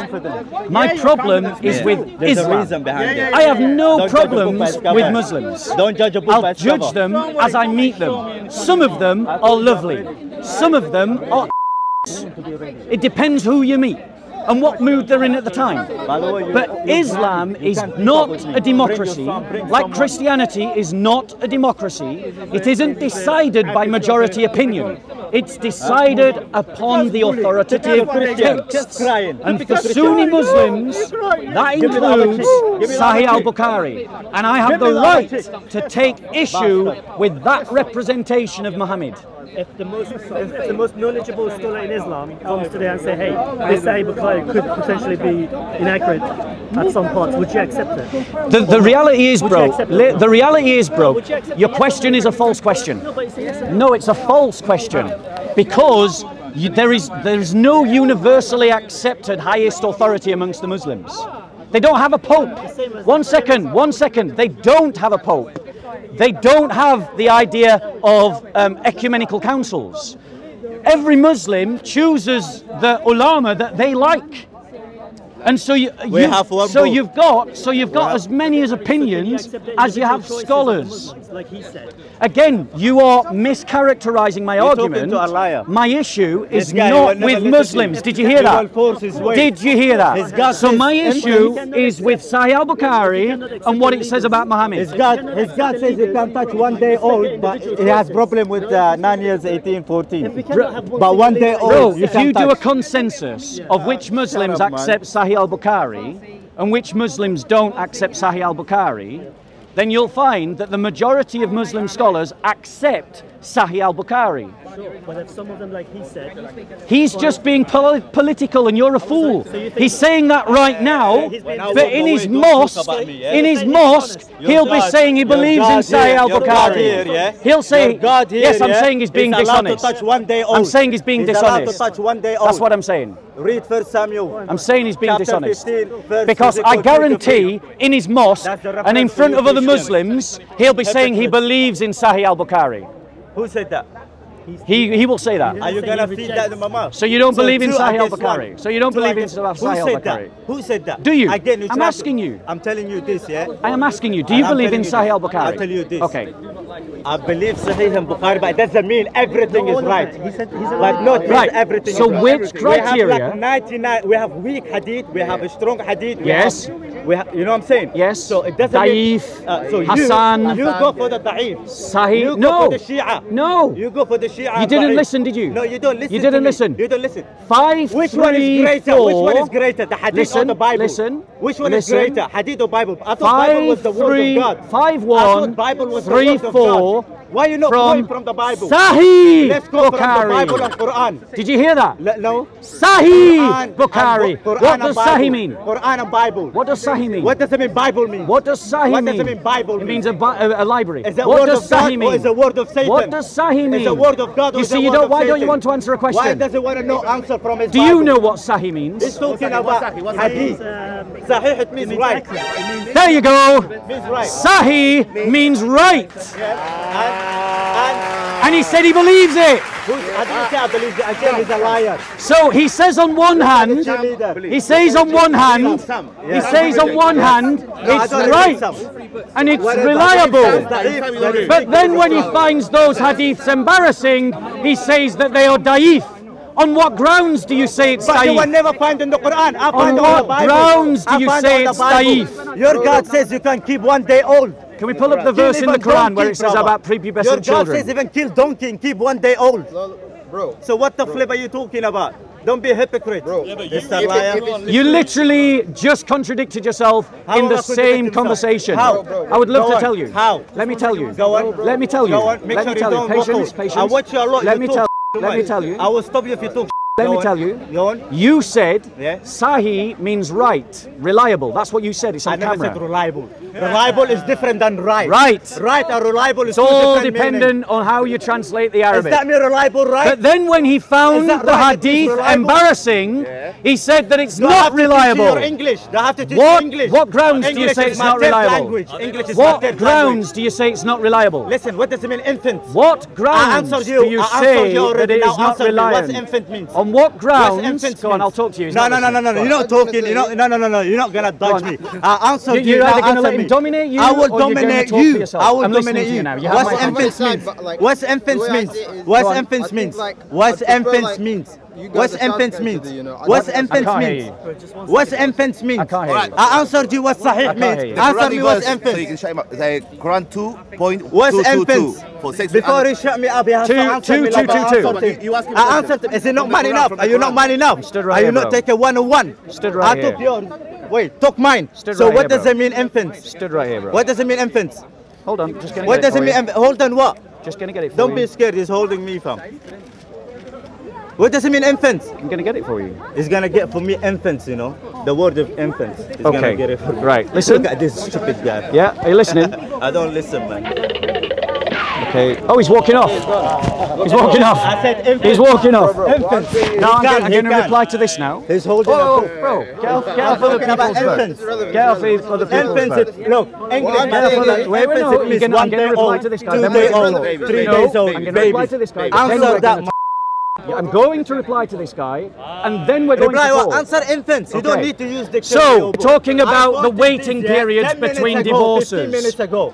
My problem is with There's a Islam. reason behind it. I have no Don't judge a book by problems its cover. with Muslims. Don't judge a book by I'll its judge cover. them as I meet them. Some of them are lovely. Some of them are. It depends who you meet and what mood they're in at the time. But Islam is not a democracy, like Christianity is not a democracy. It isn't decided by majority opinion. It's decided upon the authoritative texts. And for Sunni Muslims, that includes Sahih al-Bukhari. And I have the right to take issue with that representation of Muhammad. If the most knowledgeable scholar in Islam comes today and say, hey, this Sahih Bukhari could potentially be inaccurate at some parts, would you accept it? The reality is, bro, the reality is, bro, your question is a false question. No, it's a false question because there is no universally accepted highest authority amongst the Muslims. They don't have a pope. One second. They don't have a pope. They don't have the idea of ecumenical councils. Every Muslim chooses the ulama that they like. And so you've got as many as opinions as you have scholars. Like he said. Again, you are mischaracterizing my argument. My issue is not with Muslims. Did you hear that? Did you hear that? So my issue is with Sahih al-Bukhari and what it says about Muhammad. His God says he can touch 1 day old, but he has problem with 9 years, 18, 14. But 1 day old, Bro, if you do a consensus of which Muslims accept Sahih al-Bukhari and which Muslims don't accept Sahih al-Bukhari, then you'll find that the majority of Muslim scholars accept Sahih al-Bukhari. Sure, but if some of them, like he said, he's just being political and you're a fool. He's saying that right now, but in his mosque, he'll be saying he believes in Sahih al-Bukhari. He'll say, yes, I'm saying he's being dishonest. I'm saying he's being dishonest. That's what I'm saying. Read 1 Samuel. I'm saying he's being dishonest. 15, because I guarantee in his mosque and in front of other Muslims, he'll be saying he believes in Sahih al-Bukhari. Who said that? He will say that. Are you going to feed that to my mouth? So you don't believe in two Sahih against al-Bukhari? one. So you don't Two believe in against- Sahih al-Bukhari? Who said that? Do you? Again, I'm asking you. I'm telling you this, yeah? I am asking you. Do you I'm believe in telling you Sahih this. al-Bukhari? I'll tell you this. Okay. I believe Sahih and Bukhari, but it doesn't mean everything is right. But not Right. everything So is right. which criteria- We have like 99, we have weak hadith, we have a strong hadith. Yes. We have, you know what I'm saying? Yes. So it doesn't Da'if, mean, so Hassan. You go for the da'if. Sahih. You go No. for the Shia. No. You go for the Shia. You didn't da'if. listen, did you? No, you don't listen. You didn't to me. listen. You don't listen. 5, Which 3, one is greater? 4. Which one is greater? The hadith or Listen, the Bible? listen, Which one listen. is greater? Hadith or Bible? I thought Bible was 5, the word 3, of God. 5, I 1, thought Bible was 3, the word of 4. God. Why are you not going from the Bible? Sahih Let's go from the Bible Bukhari. and Quran. Did you hear that? No. Sahih Quran Bukhari. and Quran What and does Bible. Sahih mean? Quran and Bible. What does Sahih mean? What does it mean Bible mean? What does Sahih What mean? does it mean Bible It mean? means a library. Is it What word does of God Sahih mean? or is it word of Satan? What does Sahih mean? Is it word of God or You is see, it you word don't. of Why don't you Satan? want to answer a Why question? does it want to know answer from his Do Bible? you know what Sahih means? He's talking about hadith. Sahih, it means right. There you go. It means right. Sahih means right. And And he said he believes it. I didn't say I believe it. I said he's a liar. So he says on one hand, it's right and it's reliable. But then when he finds those hadiths embarrassing, he says that they are da'if. On what grounds do you say it's But you will da'if? never find in the Quran. I On find what the Bible. grounds do you I find say on the it's Bible. da'if? Your God says you can keep 1 day old. Can we pull up the verse in the Quran where it says about Your prepubescent God children? says even kill donkey and keep 1 day old. Bro. So what the flip are you talking about? Don't be a hypocrite. Bro. Mr. Liar. You literally just contradicted yourself How in am the I same contradicting conversation. myself? I would love Go to on. tell you. How? Let me tell you. Go on. Let me tell you. Go on. Make Let sure me you tell you. don't Patience, vocal. patience. I watch you a lot. Let You me talk tell. too Let me much. tell you. I will stop you if you talk. Let Go me on. tell you. Go on. You said Yeah. Sahi means right, reliable. That's what you said. It's I on never camera. said reliable. Reliable is different than right. Right. Right and reliable is It's two all different dependent meanings. on how you translate the Is Arabic. that me reliable, right? But then when he found Is that the right? It is hadith reliable? embarrassing, he said that it's Do I have not to teach you reliable. your English? Do I have to teach you What, English? what grounds do you English say is it's my not third reliable? language. English is my What third grounds language. do you say it's not reliable? Listen, what does it mean infant? What I grounds answered do you. you I answered say you already. that it Now is not answer me. reliant? What's infant means? On what grounds? infant Go on, means? I'll talk to you. He's No, not no, no, no, listening. no. You're not talking. You're not. No. You're not gonna dodge me. I answered you. You're either Now going to let answer him me. dominate you, I will or you're going to dominate talk for you. yourself. I will I'm listening dominate to you you. now. You have What's my infants attention. means? But, like, What's infants the way I means? see it is- What's Go on. infants I think, means? like, What's I prefer, infants like, means? you guys What's are infants shouting means? to, you know, I What's don't- infants I can't means? hear What's infants means? I can't hear you. I answered you what I sahih can't hear means. you. The Answer Quranic me what's verse, so you infants. can shut him up. It's like Quran 2.222 What's infants? for sex. Before he shut me up, he has to answer me like I answered him. You ask him a I question. answered him. Is it not From man the Quran, enough? from the Are you not Quran. man enough? Stood right Are you here, not bro. taking 101? Stood right I took here. yours. Wait, took mine. Stood So right what here, does bro. it mean infants? Stood right here, bro. What does it mean infants? Hold on, just going to What get it does it for mean? you. Hold on, what? Just going to get it for Don't you. be scared. He's holding me, fam. What does it mean infants? I'm going to get it for you. He's gonna get for me infants, you know, the word of infants. He's gonna get it for me. Right, listen. Look at this stupid guy. Yeah, are you listening? I don't listen, man. Okay. Oh, he's walking off. He's walking off. I said infants. He's walking off. Infants. Now I'm He going to can. reply to this now. He's holding Oh, a bro, get off I'm other talking about people's infants. vote. Get off other people's Infants, vote. look, English, I'm man, saying is- wait, no, infants, you're it means gonna- I'm 1 gonna day reply old, to this guy. 2 Then days we're old, gonna- 3 No, days old, I'm going to reply baby. to this guy. Then we're Answer gonna that. I'm going to reply to this guy, and then we're going Reply to what? talk. Answer infants. You don't Okay. need to use dictionary. So, talking about the waiting periods 10 minutes between ago, divorces. 15 minutes ago.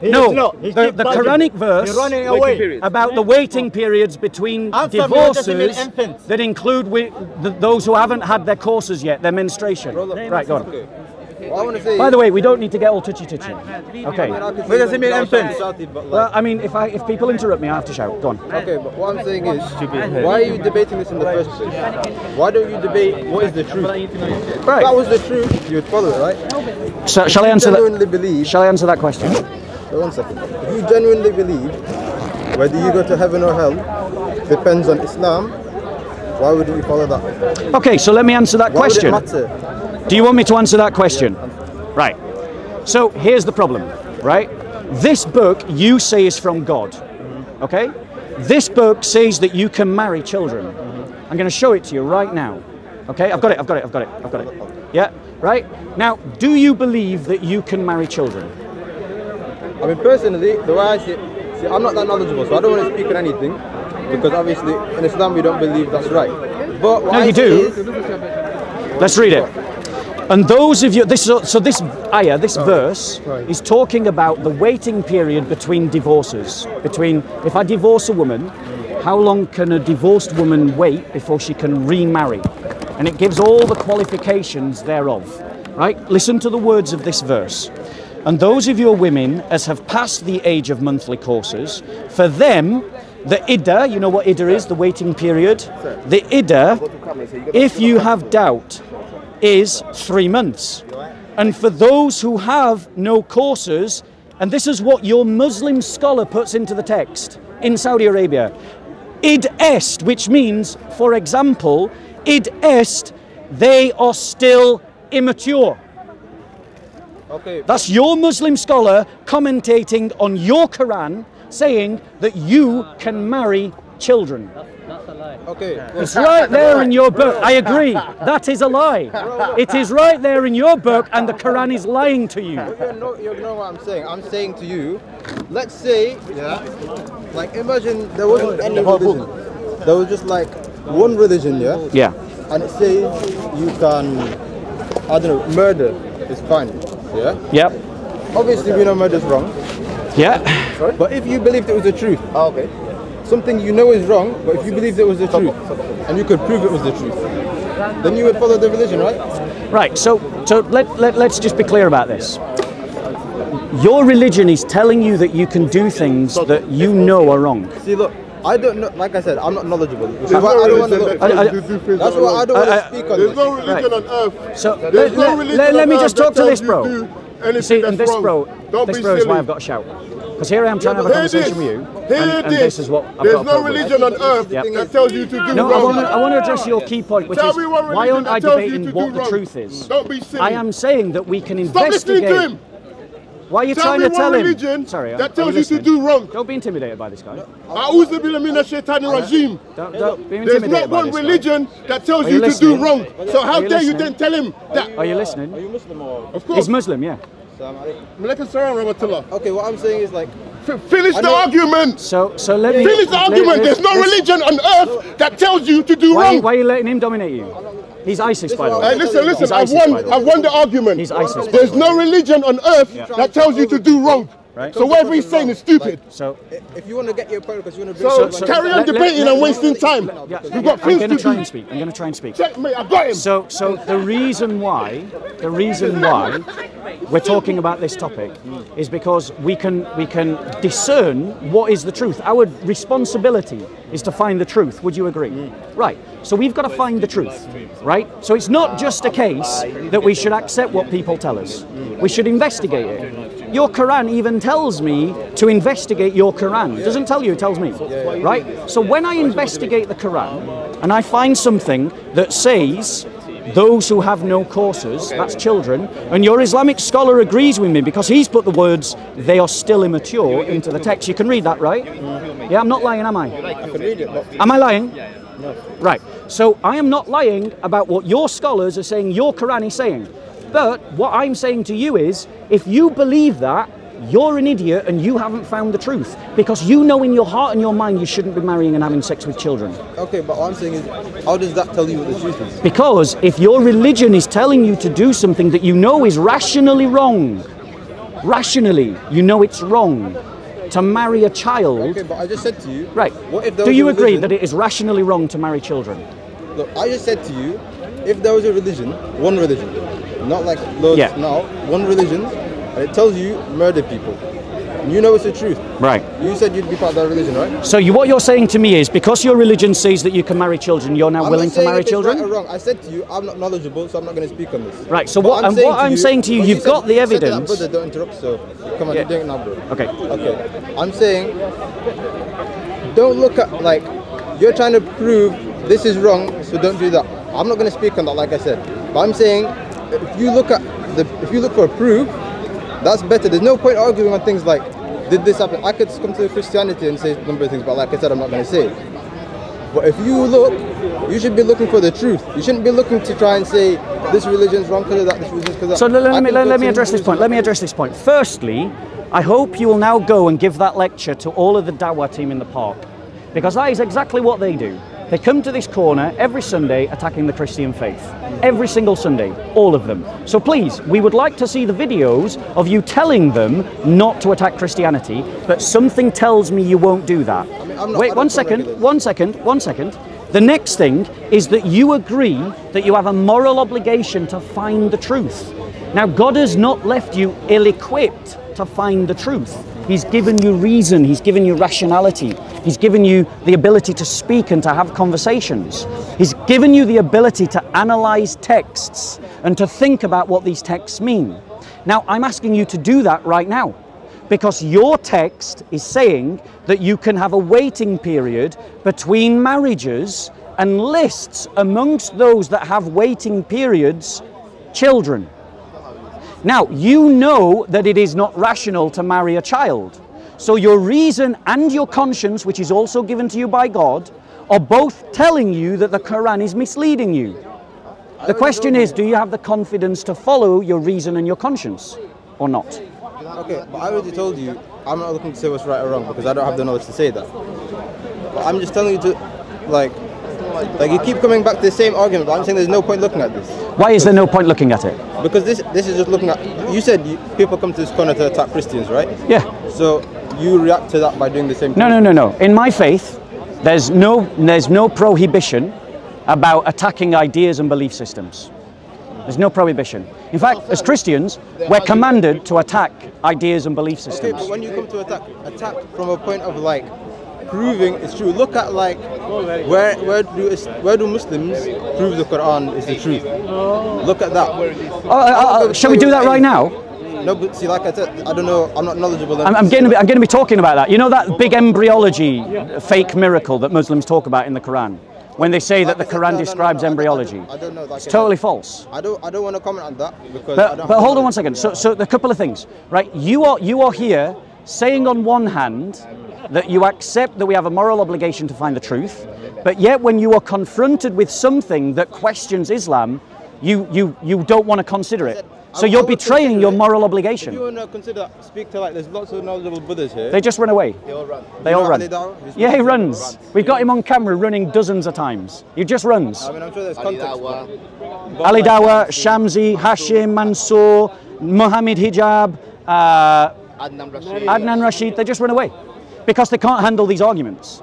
He No, is not. He the keep bugging. Quranic verse He's running away. about the waiting periods between Answer me, what does it mean, divorces infants? that include those who haven't had their courses yet, their menstruation. Right, go on. What I want to say. By the way, we don't need to get all touchy-touchy. Okay. What does it mean, infants? Well, I mean, if people interrupt me, I have to shout. Go on. Okay, but what I'm saying is, why are you debating this in the first place? Why don't you debate what is the truth? If Right. that was the truth, you would follow it, right? So, shall I answer Genuinely that? believe. Shall I answer that question? Wait 1 second. If you genuinely believe whether you go to heaven or hell depends on Islam, why would you follow that? Okay, so let me answer that Why question. would it matter? Do you want me to answer that question? Right. So here's the problem, right? This book you say is from God, okay? This book says that you can marry children. I'm going to show it to you right now, okay? I've got it. Yeah, right? Now, do you believe that you can marry children? I mean, personally, the way I see it, I'm not that knowledgeable, so I don't want to speak on anything, because obviously in Islam we don't believe that's right. But what No, I you see do. is, Let's read it. And those of you, this ayah, this verse is talking about the waiting period between divorces. If I divorce a woman, how long can a divorced woman wait before she can remarry? And it gives all the qualifications thereof. Right? Listen to the words of this verse. And those of your women as have passed the age of monthly courses, for them, the iddah, you know what iddah is, the waiting period? The iddah, if you have doubt, is 3 months. And for those who have no courses, and this is what your Muslim scholar puts into the text in Saudi Arabia, id est, which means, for example, id est, they are still immature. okay, That's your Muslim scholar commentating on your Quran, saying that you can marry children. That's a lie. Okay. It's right there in your book. I agree. That is a lie. It is right there in your book, and the Quran is lying to you. You know what I'm saying? I'm saying to you, let's say, yeah, like imagine there wasn't any religion. There was just like one religion, yeah? Yeah. And it says you can, I don't know, murder is fine, yeah? Yep. Obviously we know murder is wrong. Yeah. Sorry? But if you believed it was the truth, okay. Something you know is wrong, but if you believed it was the truth, and you could prove it was the truth, then you would follow the religion, right? Right, so let's just be clear about this. Your religion is telling you that you can do things that you know are wrong. See, look, I don't know, like I said, I'm not knowledgeable. That's why I don't want to look. That's why I don't want to speak on this. There's no religion on earth. So Let let me just talk to this bro. You see, and this bro is why I've got to shout. Because here I am trying to have a conversation with you, and this is what I've got. There's no religion on earth that tells you to do wrong. No, I want to address your key point, which is why aren't I debating what the truth is? Don't be silly. I am saying that we can Stop listening investigate. to him. Why are you trying to tell him? Religion Sorry, that tells you to do wrong. Don't be intimidated by this guy. Don't be intimidated. There's not one religion that tells you to do wrong. So how dare you then tell him that? Are you listening? Are you Muslim or? Of course. He's Muslim, yeah. Okay, what I'm saying is like, finish the argument. So let me finish the argument. There's no religion on earth that tells you to do wrong. Why are you letting him dominate you? He's ISIS, by the way. Listen. I've won the argument. He's ISIS. There's no religion on earth that tells you to do wrong. Right. So whatever he's saying is stupid. So if you want to get your point, because you want to so carry on debating and wasting time. We've got things to do. I'm going to try and speak. I'm going to try and speak. Checkmate, I got him. So the reason why we're talking about this topic is because we can discern what is the truth. Our responsibility is to find the truth. Would you agree? Right. So we've got to find the truth, right? So it's not just a case that we should accept what people tell us. We should investigate it. Your Quran even tells me to investigate your Quran. It doesn't tell you, it tells me, right? So when I investigate the Quran and I find something that says those who have no courses, that's children, and your Islamic scholar agrees with me because he's put the words, they are still immature, into the text. You can read that, right? Yeah, I'm not lying, am I? I can read it, but am I lying? No. Right. So I am not lying about what your scholars are saying your Quran is saying. But what I'm saying to you is, if you believe that, you're an idiot and you haven't found the truth. Because you know in your heart and your mind you shouldn't be marrying and having sex with children. Okay, but what I'm saying is, how does that tell you what the truth is? Because if your religion is telling you to do something that you know is rationally wrong, you know it's wrong, to marry a child... Okay, but I just said to you... Right. What if there Do was you a agree religion, that it is rationally wrong to marry children? Look, I just said to you, if there was a religion, one religion, not like loads now, one religion, and it tells you murder people, and you know it's the truth. Right. You said you'd be part of that religion, right? So what you're saying to me is, because your religion says that you can marry children, you're now willing to marry children? Right or wrong. I said to you, I'm not knowledgeable, so I'm not going to speak on this. Right, so what I'm saying to you, you've got the evidence. Brother, don't interrupt, so come on, you're doing it now, bro. Okay. Okay. I'm saying, don't look at, like, you're trying to prove this is wrong, so don't do that. I'm not going to speak on that, like I said. But I'm saying, if you look for a proof, that's better. There's no point arguing on things like, did this happen? I could come to Christianity and say a number of things, but like I said, I'm not going to say it. But if you look, you should be looking for the truth. You shouldn't be looking to try and say, this religion's wrong because of that, this religion's because of that. So let me address this point. Let me address this point. Firstly, I hope you will now go and give that lecture to all of the Dawah team in the park. Because that is exactly what they do. They come to this corner every Sunday attacking the Christian faith. Every single Sunday, all of them. So please, we would like to see the videos of you telling them not to attack Christianity, but something tells me you won't do that. Wait, one second. The next thing is that you agree that you have a moral obligation to find the truth. Now, God has not left you ill-equipped to find the truth. He's given you reason, he's given you rationality, he's given you the ability to speak and to have conversations. He's given you the ability to analyze texts and to think about what these texts mean. Now, I'm asking you to do that right now, because your text is saying that you can have a waiting period between marriages and lists amongst those that have waiting periods children. Now, you know that it is not rational to marry a child. So your reason and your conscience, which is also given to you by God, are both telling you that the Quran is misleading you. The question is, do you have the confidence to follow your reason and your conscience or not? Okay, but I already told you, I'm not looking to say what's right or wrong because I don't have the knowledge to say that. But I'm just telling you to, like you keep coming back to the same argument, but I'm saying there's no point looking at this. Why is there no point looking at it? Because this is just looking at, you said people come to this corner to attack Christians, right? Yeah. So you react to that by doing the same thing? No. In my faith, there's no prohibition about attacking ideas and belief systems. There's no prohibition. In fact, as Christians, we're commanded to attack ideas and belief systems. Okay, but when you come to attack from a point of like proving it's true. Look at like where do Muslims prove the Quran is the truth? Look at that. Shall we do that right now? No, but see, like I said, I don't know. I'm not knowledgeable. I'm going to be talking about that. You know that big embryology fake miracle that Muslims talk about in the Quran? When they say that the Quran describes embryology. I don't know. It's totally false. I don't want to comment on that because. But hold on one second. So a couple of things, right? You are here saying on one hand that you accept that we have a moral obligation to find the truth, but yet when you are confronted with something that questions Islam, you don't want to consider it. So you're betraying your moral obligation. If you want to consider, speak to like, there's lots of knowledgeable brothers here. They just run away. They all run. They all run. Yeah, he runs. We've got him on camera running dozens of times. He just runs. I mean, I'm sure there's context. Ali Dawa, Shamsi, Hashim, Mansour, Mohammed Hijab, Adnan Rashid, they just run away because they can't handle these arguments.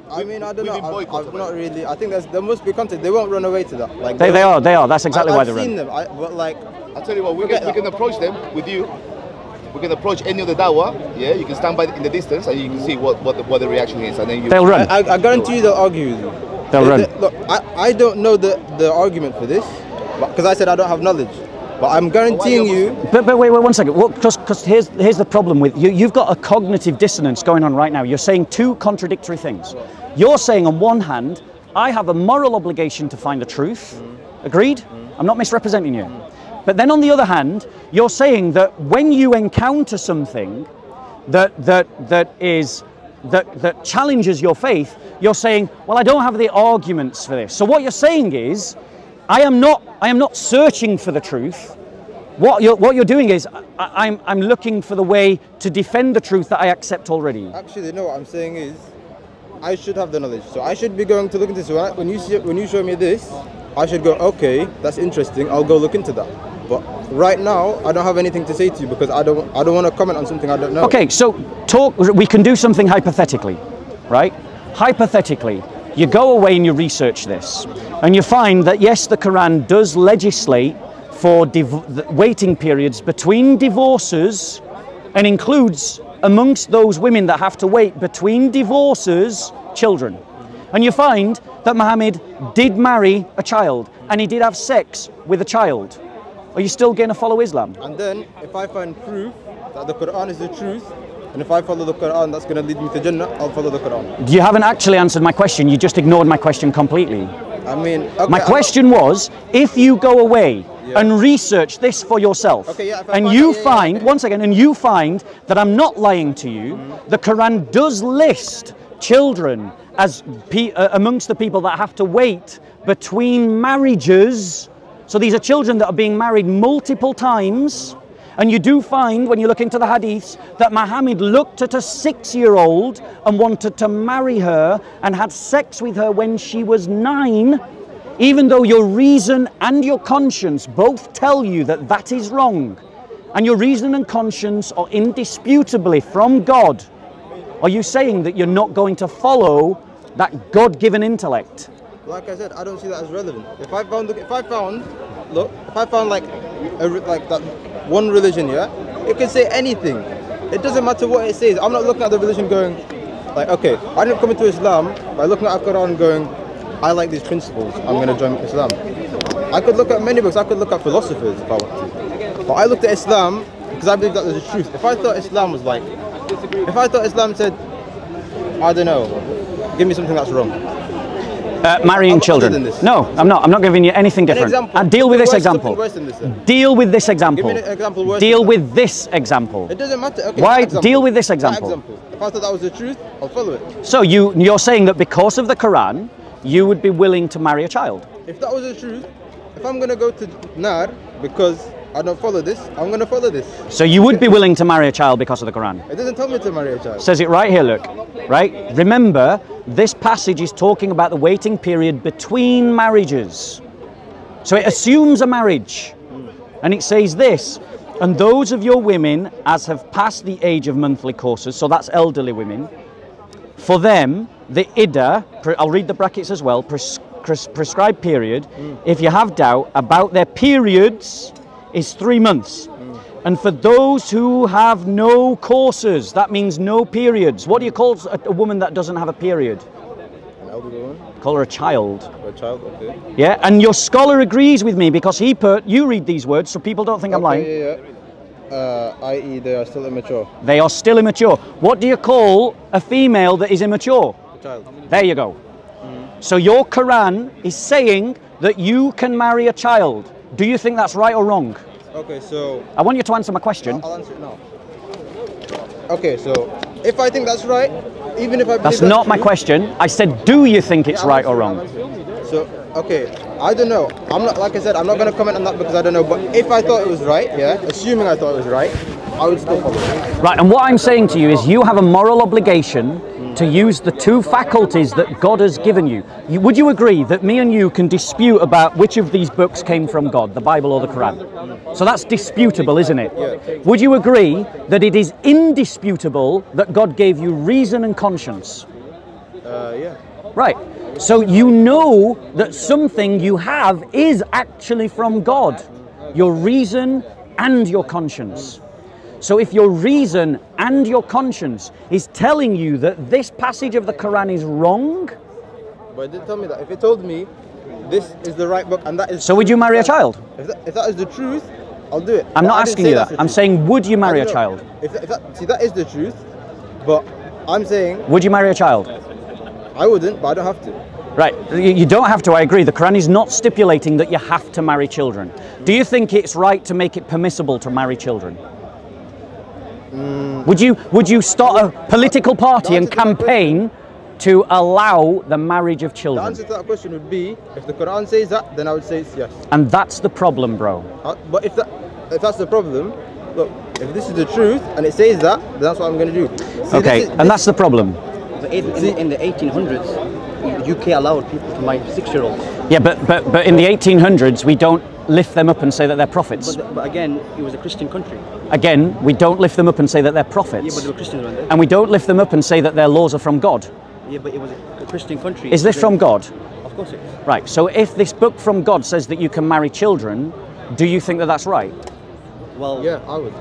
I mean, I don't know. I'm not really. I think there must be context. They won't run away to that. Like they are. That's exactly why they run. I've seen them. But like, I tell you what, we can approach them with you. We can approach any of the dawah. Yeah, you can stand by in the distance and you can see what the reaction is, and then they'll run. I guarantee you they'll argue with you. They'll run. Look, I don't know the argument for this, because I said I don't have knowledge. But I'm guaranteeing you. But wait 1 second. Well, because here's the problem with you. You've got a cognitive dissonance going on right now. You're saying two contradictory things. You're saying on one hand, I have a moral obligation to find the truth. Agreed? I'm not misrepresenting you. But then on the other hand, you're saying that when you encounter something that challenges your faith, you're saying, well, I don't have the arguments for this. So what you're saying is, I am not searching for the truth. What you're doing is, I'm looking for the way to defend the truth that I accept already. Actually, no. What I'm saying is, I should have the knowledge. So I should be going to look into this. So when you show me this, I should go, okay, that's interesting. I'll go look into that. But right now, I don't have anything to say to you because I don't want to comment on something I don't know. Okay, so we can do something hypothetically, right? Hypothetically, you go away and you research this, and you find that yes, the Quran does legislate for waiting periods between divorces, and includes amongst those women that have to wait between divorces, children. And you find that Muhammad did marry a child, and he did have sex with a child. Are you still going to follow Islam? And then, if I find proof that the Quran is the truth, and if I follow the Quran that's going to lead me to Jannah, I'll follow the Quran. You haven't actually answered my question. You just ignored my question completely. I mean, okay, my question was, if you go away and research this for yourself, and you find, one second, and you find that I'm not lying to you, the Quran does list children as amongst the people that have to wait between marriages. So these are children that are being married multiple times. And you do find, when you look into the hadiths, that Muhammad looked at a 6-year-old and wanted to marry her and had sex with her when she was 9, even though your reason and your conscience both tell you that that is wrong. And your reason and conscience are indisputably from God. Are you saying that you're not going to follow that God-given intellect? Like I said, I don't see that as relevant. If I found like that one religion, it can say anything. It doesn't matter what it says. I'm not looking at the religion going, like, okay, I didn't come into Islam by looking at the Quran going, I like these principles, I'm going to join Islam. I could look at many books, I could look at philosophers if I want to. But I looked at Islam because I believe that there's a truth. If I thought Islam was like, if I thought Islam said, I don't know, give me something that's wrong. Marrying Other children. than this. No, I'm not. I'm not giving you anything different. example. And deal with this Worse, example. something worse than this, then. Deal with this example. Give me an example worse Deal than with this example. It doesn't matter. Okay, Why? that example. Deal with this That example. If I thought that was the truth, I'll follow it. So you're saying that because of the Quran, you would be willing to marry a child? If that was the truth, if I'm gonna go to Nar because I don't follow this, I'm gonna follow this. So you would be willing to marry a child because of the Quran? It doesn't tell me to marry a child. Says it right here, look. Right? Remember, this passage is talking about the waiting period between marriages. So it assumes a marriage. And it says this, and those of your women as have passed the age of monthly courses, so that's elderly women, for them, the iddah, I'll read the brackets as well, prescribed period, if you have doubt about their periods, is 3 months. And for those who have no courses, that means no periods. What do you call a woman that doesn't have a period? An elderly woman? Call her a child. A child, okay. Yeah, and your scholar agrees with me because he put, you read these words so people don't think I'm lying. Yeah. I.e. they are still immature. They are still immature. What do you call a female that is immature? A child. There you go. So your Quran is saying that you can marry a child. Do you think that's right or wrong? Okay, so... I want you to answer my question. I'll answer it now. Okay, so if I think that's right, even if I believe That's not my true, question. I said, do you think it's right or wrong? So, okay, I don't know. I'm not, like I said, I'm not going to comment on that because I don't know. But if I thought it was right, yeah, assuming I thought it was right, I would still follow it. Right, and what I'm saying to you is you have a moral obligation to use the two faculties that God has given you. Would you agree that me and you can dispute about which of these books came from God, the Bible or the Quran? So that's disputable, isn't it? Yeah. Would you agree that it is indisputable that God gave you reason and conscience? Yeah. Right. So you know that something you have is actually from God, your reason and your conscience. So if your reason and your conscience is telling you that this passage of the Quran is wrong... But it didn't tell me that. If it told me this is the right book and that is... So would you marry a child? If that is the truth, I'll do it. I'm But not I didn't asking say you that's that. the I'm truth. saying, would you marry I a don't child? know. See, that is the truth, but I'm saying... Would you marry a child? I wouldn't, but I don't have to. Right, you don't have to, I agree. The Quran is not stipulating that you have to marry children. Do you think it's right to make it permissible to marry children? Would you start a political party and campaign to allow the marriage of The children? answer to that question would be, if the Quran says that, then I would say yes. And that's the problem, bro. But if that's the problem, look, if this is the truth and it says that, then that's what I'm going to do. See, Okay, and that's the problem. In the 1800s, UK allowed people to marry 6-year-olds. Yeah, but in the 1800s, we don't lift them up and say that they're prophets. But again, it was a Christian country. Again, we don't lift them up and say that they're prophets. Yeah, but they were Christians, weren't they? And we don't lift them up and say that their laws are from God. Yeah, but it was a Christian country. Is this from God? Of course it is. Right, so if this book from God says that you can marry children, do you think that that's right? Well, yeah, I would.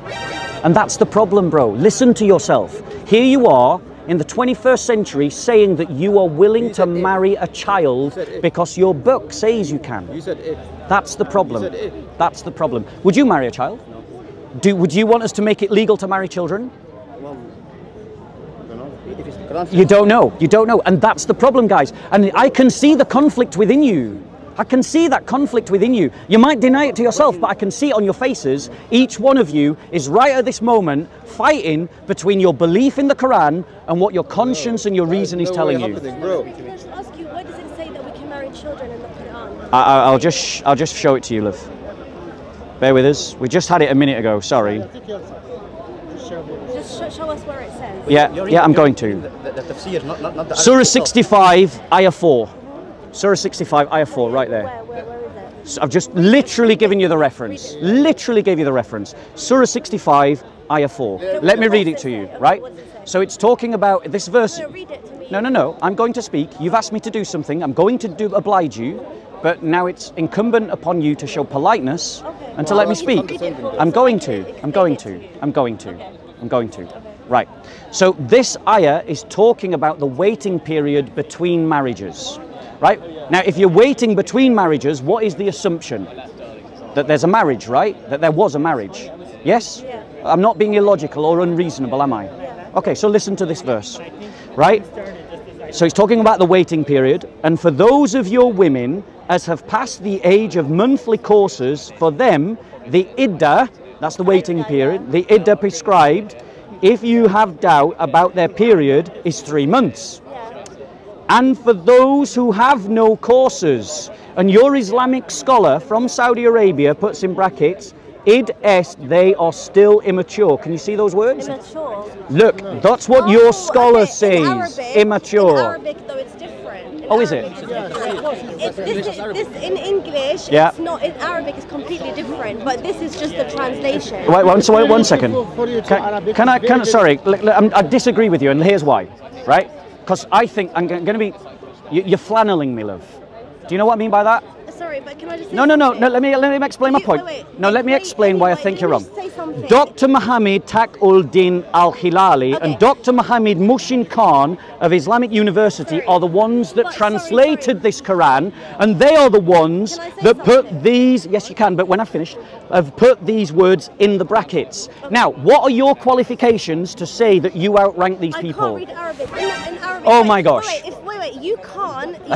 And that's the problem, bro. Listen to yourself. Here you are in the 21st century saying that you are willing to marry a child because your book says you can. You said if. That's the problem. You said if. That's the problem. Would you marry a child? No. Would you want us to make it legal to marry children? Well, I don't know. If it's the Quran, You don't know. You don't know. And that's the problem, guys. And I can see the conflict within you. I can see that conflict within you. You might deny it to yourself, but I can see it on your faces. Each one of you is right at this moment fighting between your belief in the Quran and what your conscience and your reason is telling you. Bro. Can I just ask you, where does it say that we can marry children in the Quran? I'll just show it to you, love. Bear with us. We just had it a minute ago. Sorry. Just show us where it says. Yeah, I'm going to. the tafsir, not the Surah 65, Ayah 4. Surah 65, Ayah 4, right there. Where is it? So I've just literally given you the reference. Literally gave you the reference. Surah 65, Ayah 4. Let me read it to you, right? So it's talking about this verse. Read it to me. No. I'm going to speak. You've asked me to do something. I'm going to oblige you. But now it's incumbent upon you to show politeness and to let me speak. I'm going to. Right. So this ayah is talking about the waiting period between marriages. Right? Now, if you're waiting between marriages, what is the assumption? That there's a marriage, right? That there was a marriage. Yes? Yeah. I'm not being illogical or unreasonable, am I? Okay, so listen to this verse. Right? So he's talking about the waiting period. And for those of your women as have passed the age of monthly courses, for them, the iddah, that's the waiting period, the iddah prescribed, if you have doubt about their period, is 3 months. And for those who have no courses, and your Islamic scholar from Saudi Arabia puts in brackets, id est, they are still immature. Can you see those words? Immature. Look, that's what your scholar says. Immature. In Arabic, though, it's different. Oh, is it? This in English, yeah. It's not. In Arabic, it's completely different. But this is just the translation. Wait, one second. Can I? Sorry, I disagree with you, and here's why. Right? Because I think I'm going to be. You're flanneling me, love. Do you know what I mean by that? Sorry, but can I just say no. Let me explain my point. Let me explain why I think you're wrong. Dr. Mohammed Tak-ul-Din Al-Hilali and Dr. Mohammed Mushin Khan of Islamic University are the ones that translated this Quran, and they are the ones that put these. Yes, you can. But when I finished, have put these words in the brackets. Now, what are your qualifications to say that you outrank these people? I can't read Arabic. In Arabic. Oh my gosh. Wait. You can't the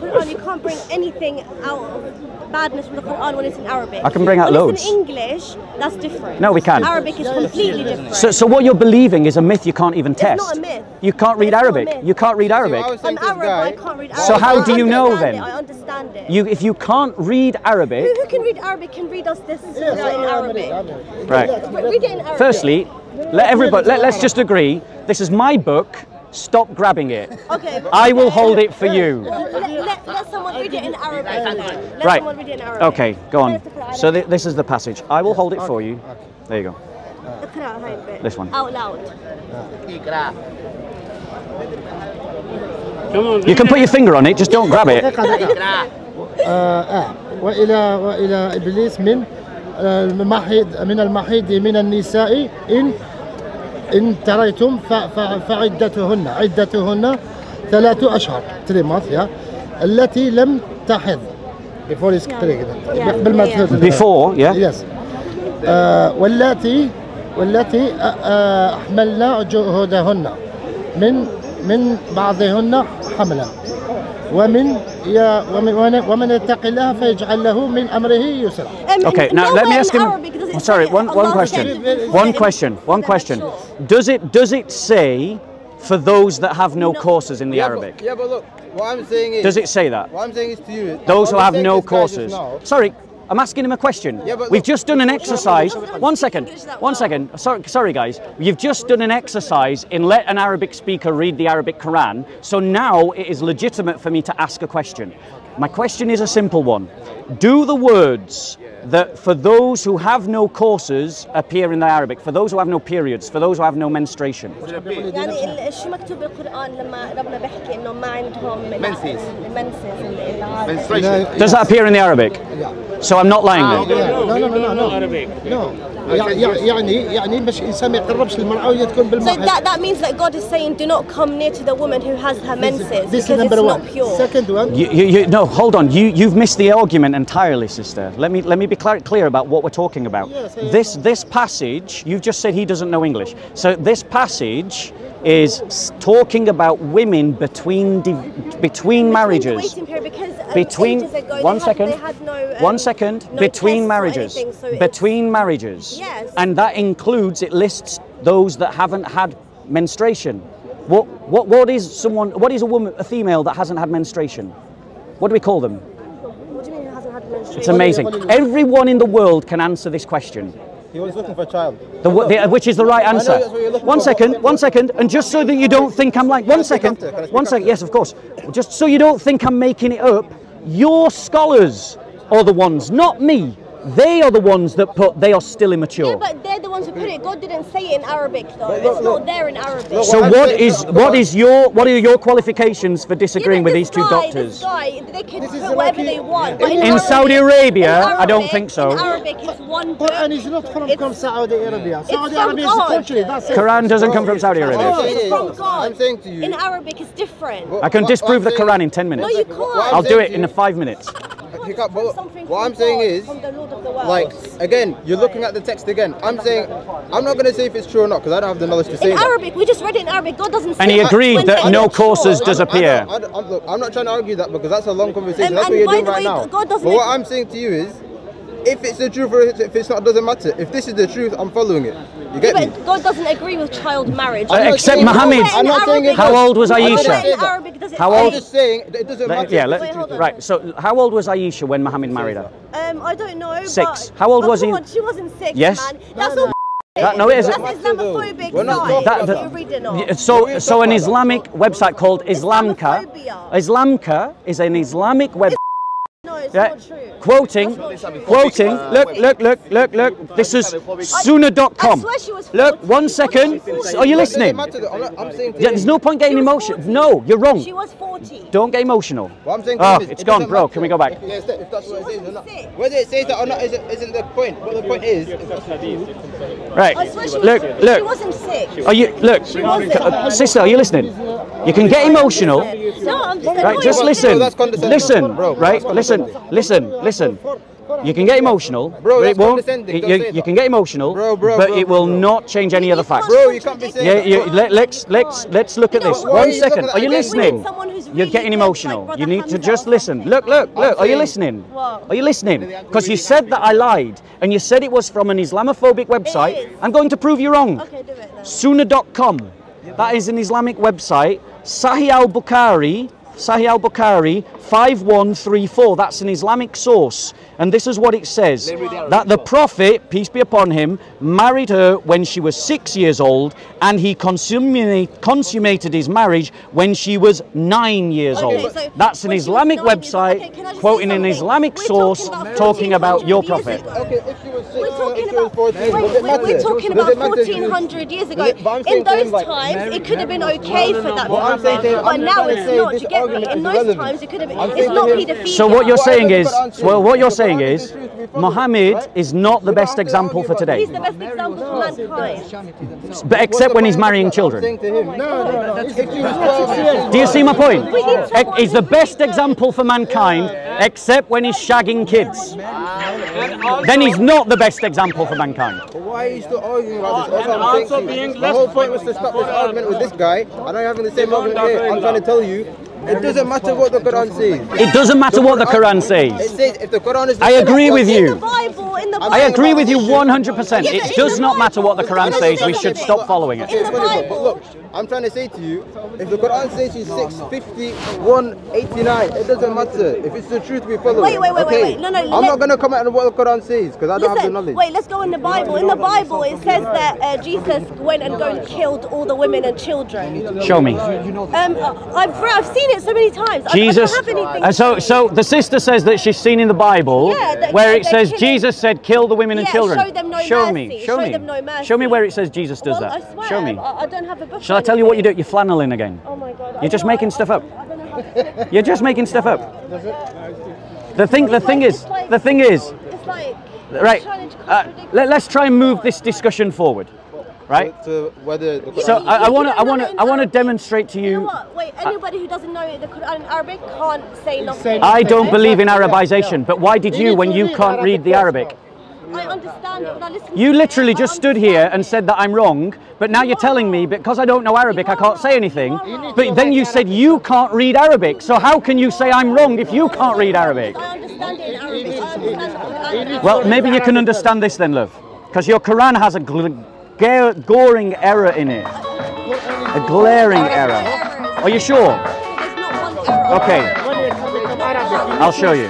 Quran. You can't bring anything out of badness from the Quran when it's in Arabic. I can bring out loads. It's in English, that's different. No, we can't. Arabic is completely different. So what you're believing is a myth you can't even test. It's not a myth. You can't read Arabic. You can't read Arabic. I'm Arab, I can't read Arabic. So how do you know then? I understand it. If you can't read Arabic. Who can read Arabic can read us this in Arabic. Right. Read it in Arabic. Firstly, let's just agree. This is my book. Stop grabbing it. Okay. I will hold it for you. Let someone read it in Arabic. Right. Someone read it in Arabic. Okay, go on. So this is the passage. I will hold it for you. There you go. This one. Out loud. You can put your finger on it, just don't grab it. وإلى إبليس من المحيض من النساء إن تريتم عدتهن 3 أشهر 3 months التي لم تحض before is before yes والتي أحملنا جهودهن من بعضهن حملا ومن يتق الله فيجعل له من أمره يسرا. Okay, now let me ask him. Sorry, one question. Does it say for those that have no courses in the Arabic? Yeah, but look, what I'm saying is. Does it say that? What I'm saying is to you. Those who have no courses. Sorry. I'm asking him a question. Yeah, we've just done an exercise. One second. Sorry, guys. You've just done an exercise in let an Arabic speaker read the Arabic Quran. So now it is legitimate for me to ask a question. My question is a simple one. Do the words that for those who have no courses appear in the Arabic? For those who have no periods, for those who have no menstruation? يعني شو مكتوب بالقرآن لما ربنا بيحكي إنه ما عندهم menses? Does that appear in the Arabic? So I'm not lying then? No. يعني مش إنسان ما يقربش المرأة وهي تكون بالماء. So that means that God is saying, do not come near to the woman who has her menses this because is number it's one. not pure. Second one. No, hold on. You've missed the argument entirely, sister. Let me be clear about what we're talking about. Yes, this passage, you've just said he doesn't know English. So this passage is talking about women between marriages. One second. Between marriages. Between marriages. Yes. And that includes, it lists those that haven't had menstruation. What is a female that hasn't had menstruation? What do we call them? What do you mean it hasn't had menstruation? It's amazing. Everyone in the world can answer this question. He was looking for a child. Which is the right answer. One second, and just so that you don't think I'm like, one second, yes, of course. Just so you don't think I'm making it up, your scholars are the ones, not me. They are the ones that put they are still immature. Yeah, but they're the ones who put it. God didn't say it in Arabic though. It's not there in Arabic. So what are your qualifications for disagreeing with these two doctors? This guy, they can put whatever they want. But in Saudi Arabia, I don't think so. In Arabic, it's one book. Quran is not from Saudi Arabia. Saudi Arabia is a country. That's it. Quran doesn't come from Saudi Arabia. No, it's from God. I'm saying to you. In Arabic, it's different. I can disprove the Quran in 10 minutes. No, you can't. I'll do it in 5 minutes. what I'm saying is, like, again, you're looking at the text again. I'm saying, I'm not going to say if it's true or not, because I don't have the knowledge to say in Arabic, we just read it in Arabic. God doesn't say. And he agreed that no courses does appear. Look, I'm not trying to argue that because that's a long conversation. That's what you're doing right now. But what I'm saying to you is, if it's the truth or if it's not, it doesn't matter. If this is the truth, I'm following it. You get me? God doesn't agree with child marriage. Except Muhammad. How old was Aisha? How old? I'm just saying it doesn't matter. Yeah, right. So how old was Aisha when Muhammad married her? I don't know. 6. How old was he? She wasn't 6, yes. man. That's all. No, it isn't. That's Islamophobic. So an Islamic website called Islamka. Islamka is an Islamic website. No, it's not true. Quoting. Look. This is Sunnah.com. Look, 1 second. Are you listening? There's no point getting emotional. No, you're wrong. She was 40. Don't get emotional. What I'm saying it's gone, bro. Can we go back? If that's what it says or not. Whether it says that or not isn't the point. What the point is. Right. Look. She wasn't sick. Are you sister? Are you listening? You can get emotional. No, I'm just right. Just listen. Listen. Right. Listen. You can get emotional, bro. But it won't. You can get emotional, but it will not change any of the facts. Bro, you can't be saying. Let's look at this. 1 second. Are you listening? You're getting emotional. You need to just listen. Look. Are you listening? Are you listening? Because you said that I lied, and you said it was from an Islamophobic website. I'm going to prove you wrong. Okay, do it then. Sunnah.com. That is an Islamic website. Sahih al-Bukhari 5134. That's an Islamic source. And this is what it says, that the Prophet, peace be upon him, married her when she was 6 years old, and he consummated his marriage when she was 9 years old. So that's an Islamic website quoting an Islamic source talking about your Prophet. We're talking about 1400 years ago. In those times, it could have been okay for that to happen, but now it's not. Do you get me? In those times, it could have been. It's not paedophilia. So what you're saying is, Muhammad is not the best example for today. He's the best example for mankind. But except when he's marrying children. Do you see my point? He's the best example for mankind except when he's shagging kids. Then he's not the best example for mankind. Why are you still arguing about this? The whole point was to stop this argument with this guy. I know you're having the same argument here. I'm trying to tell you, it doesn't matter what the Qur'an says. It doesn't matter what the Quran says. It says if the Quran is. I agree with you. In the Bible, I agree with you 100%. It does not matter what the Quran says. We should stop following it. In the Bible. Look, I'm trying to say to you, if the Quran says she's 65189, it doesn't matter. If it's the truth, we follow it. Wait. No. I'm not going to comment on what the Quran says because I don't have the knowledge. Wait, let's go in the Bible. In the Bible, it says that Jesus went and killed all the women and children. Show me. I've seen it so many times. Jesus. I don't have anything. So the sister says that she's seen in the Bible where it says Jesus said kill the women and children. Show them no mercy. Show them no mercy. Show me where it says Jesus does that. I swear, Show me. I don't have a book. Shall I tell you what you do? You're flanneling again. Oh my God. You're just making stuff up. You're just making stuff up. The thing is. It's like. Right. Let's try and move this discussion forward. Right. So I want to demonstrate to you. You know what? Wait. Anybody who doesn't know the Quran in Arabic can't say nothing. I don't believe in Arabization, but why did you when you can't read the Arabic? I understand it when I listen. You literally just stood here and said that I'm wrong, but now you're telling me because I don't know Arabic I can't say anything. But then you said you can't read Arabic, so how can you say I'm wrong if you can't read Arabic? I understand it in Arabic. I understand the Quran. Well, maybe you can understand this then, love, because your Quran has a glaring error in it. A glaring error. Are you sure? There's not one error. Okay. I'll show you.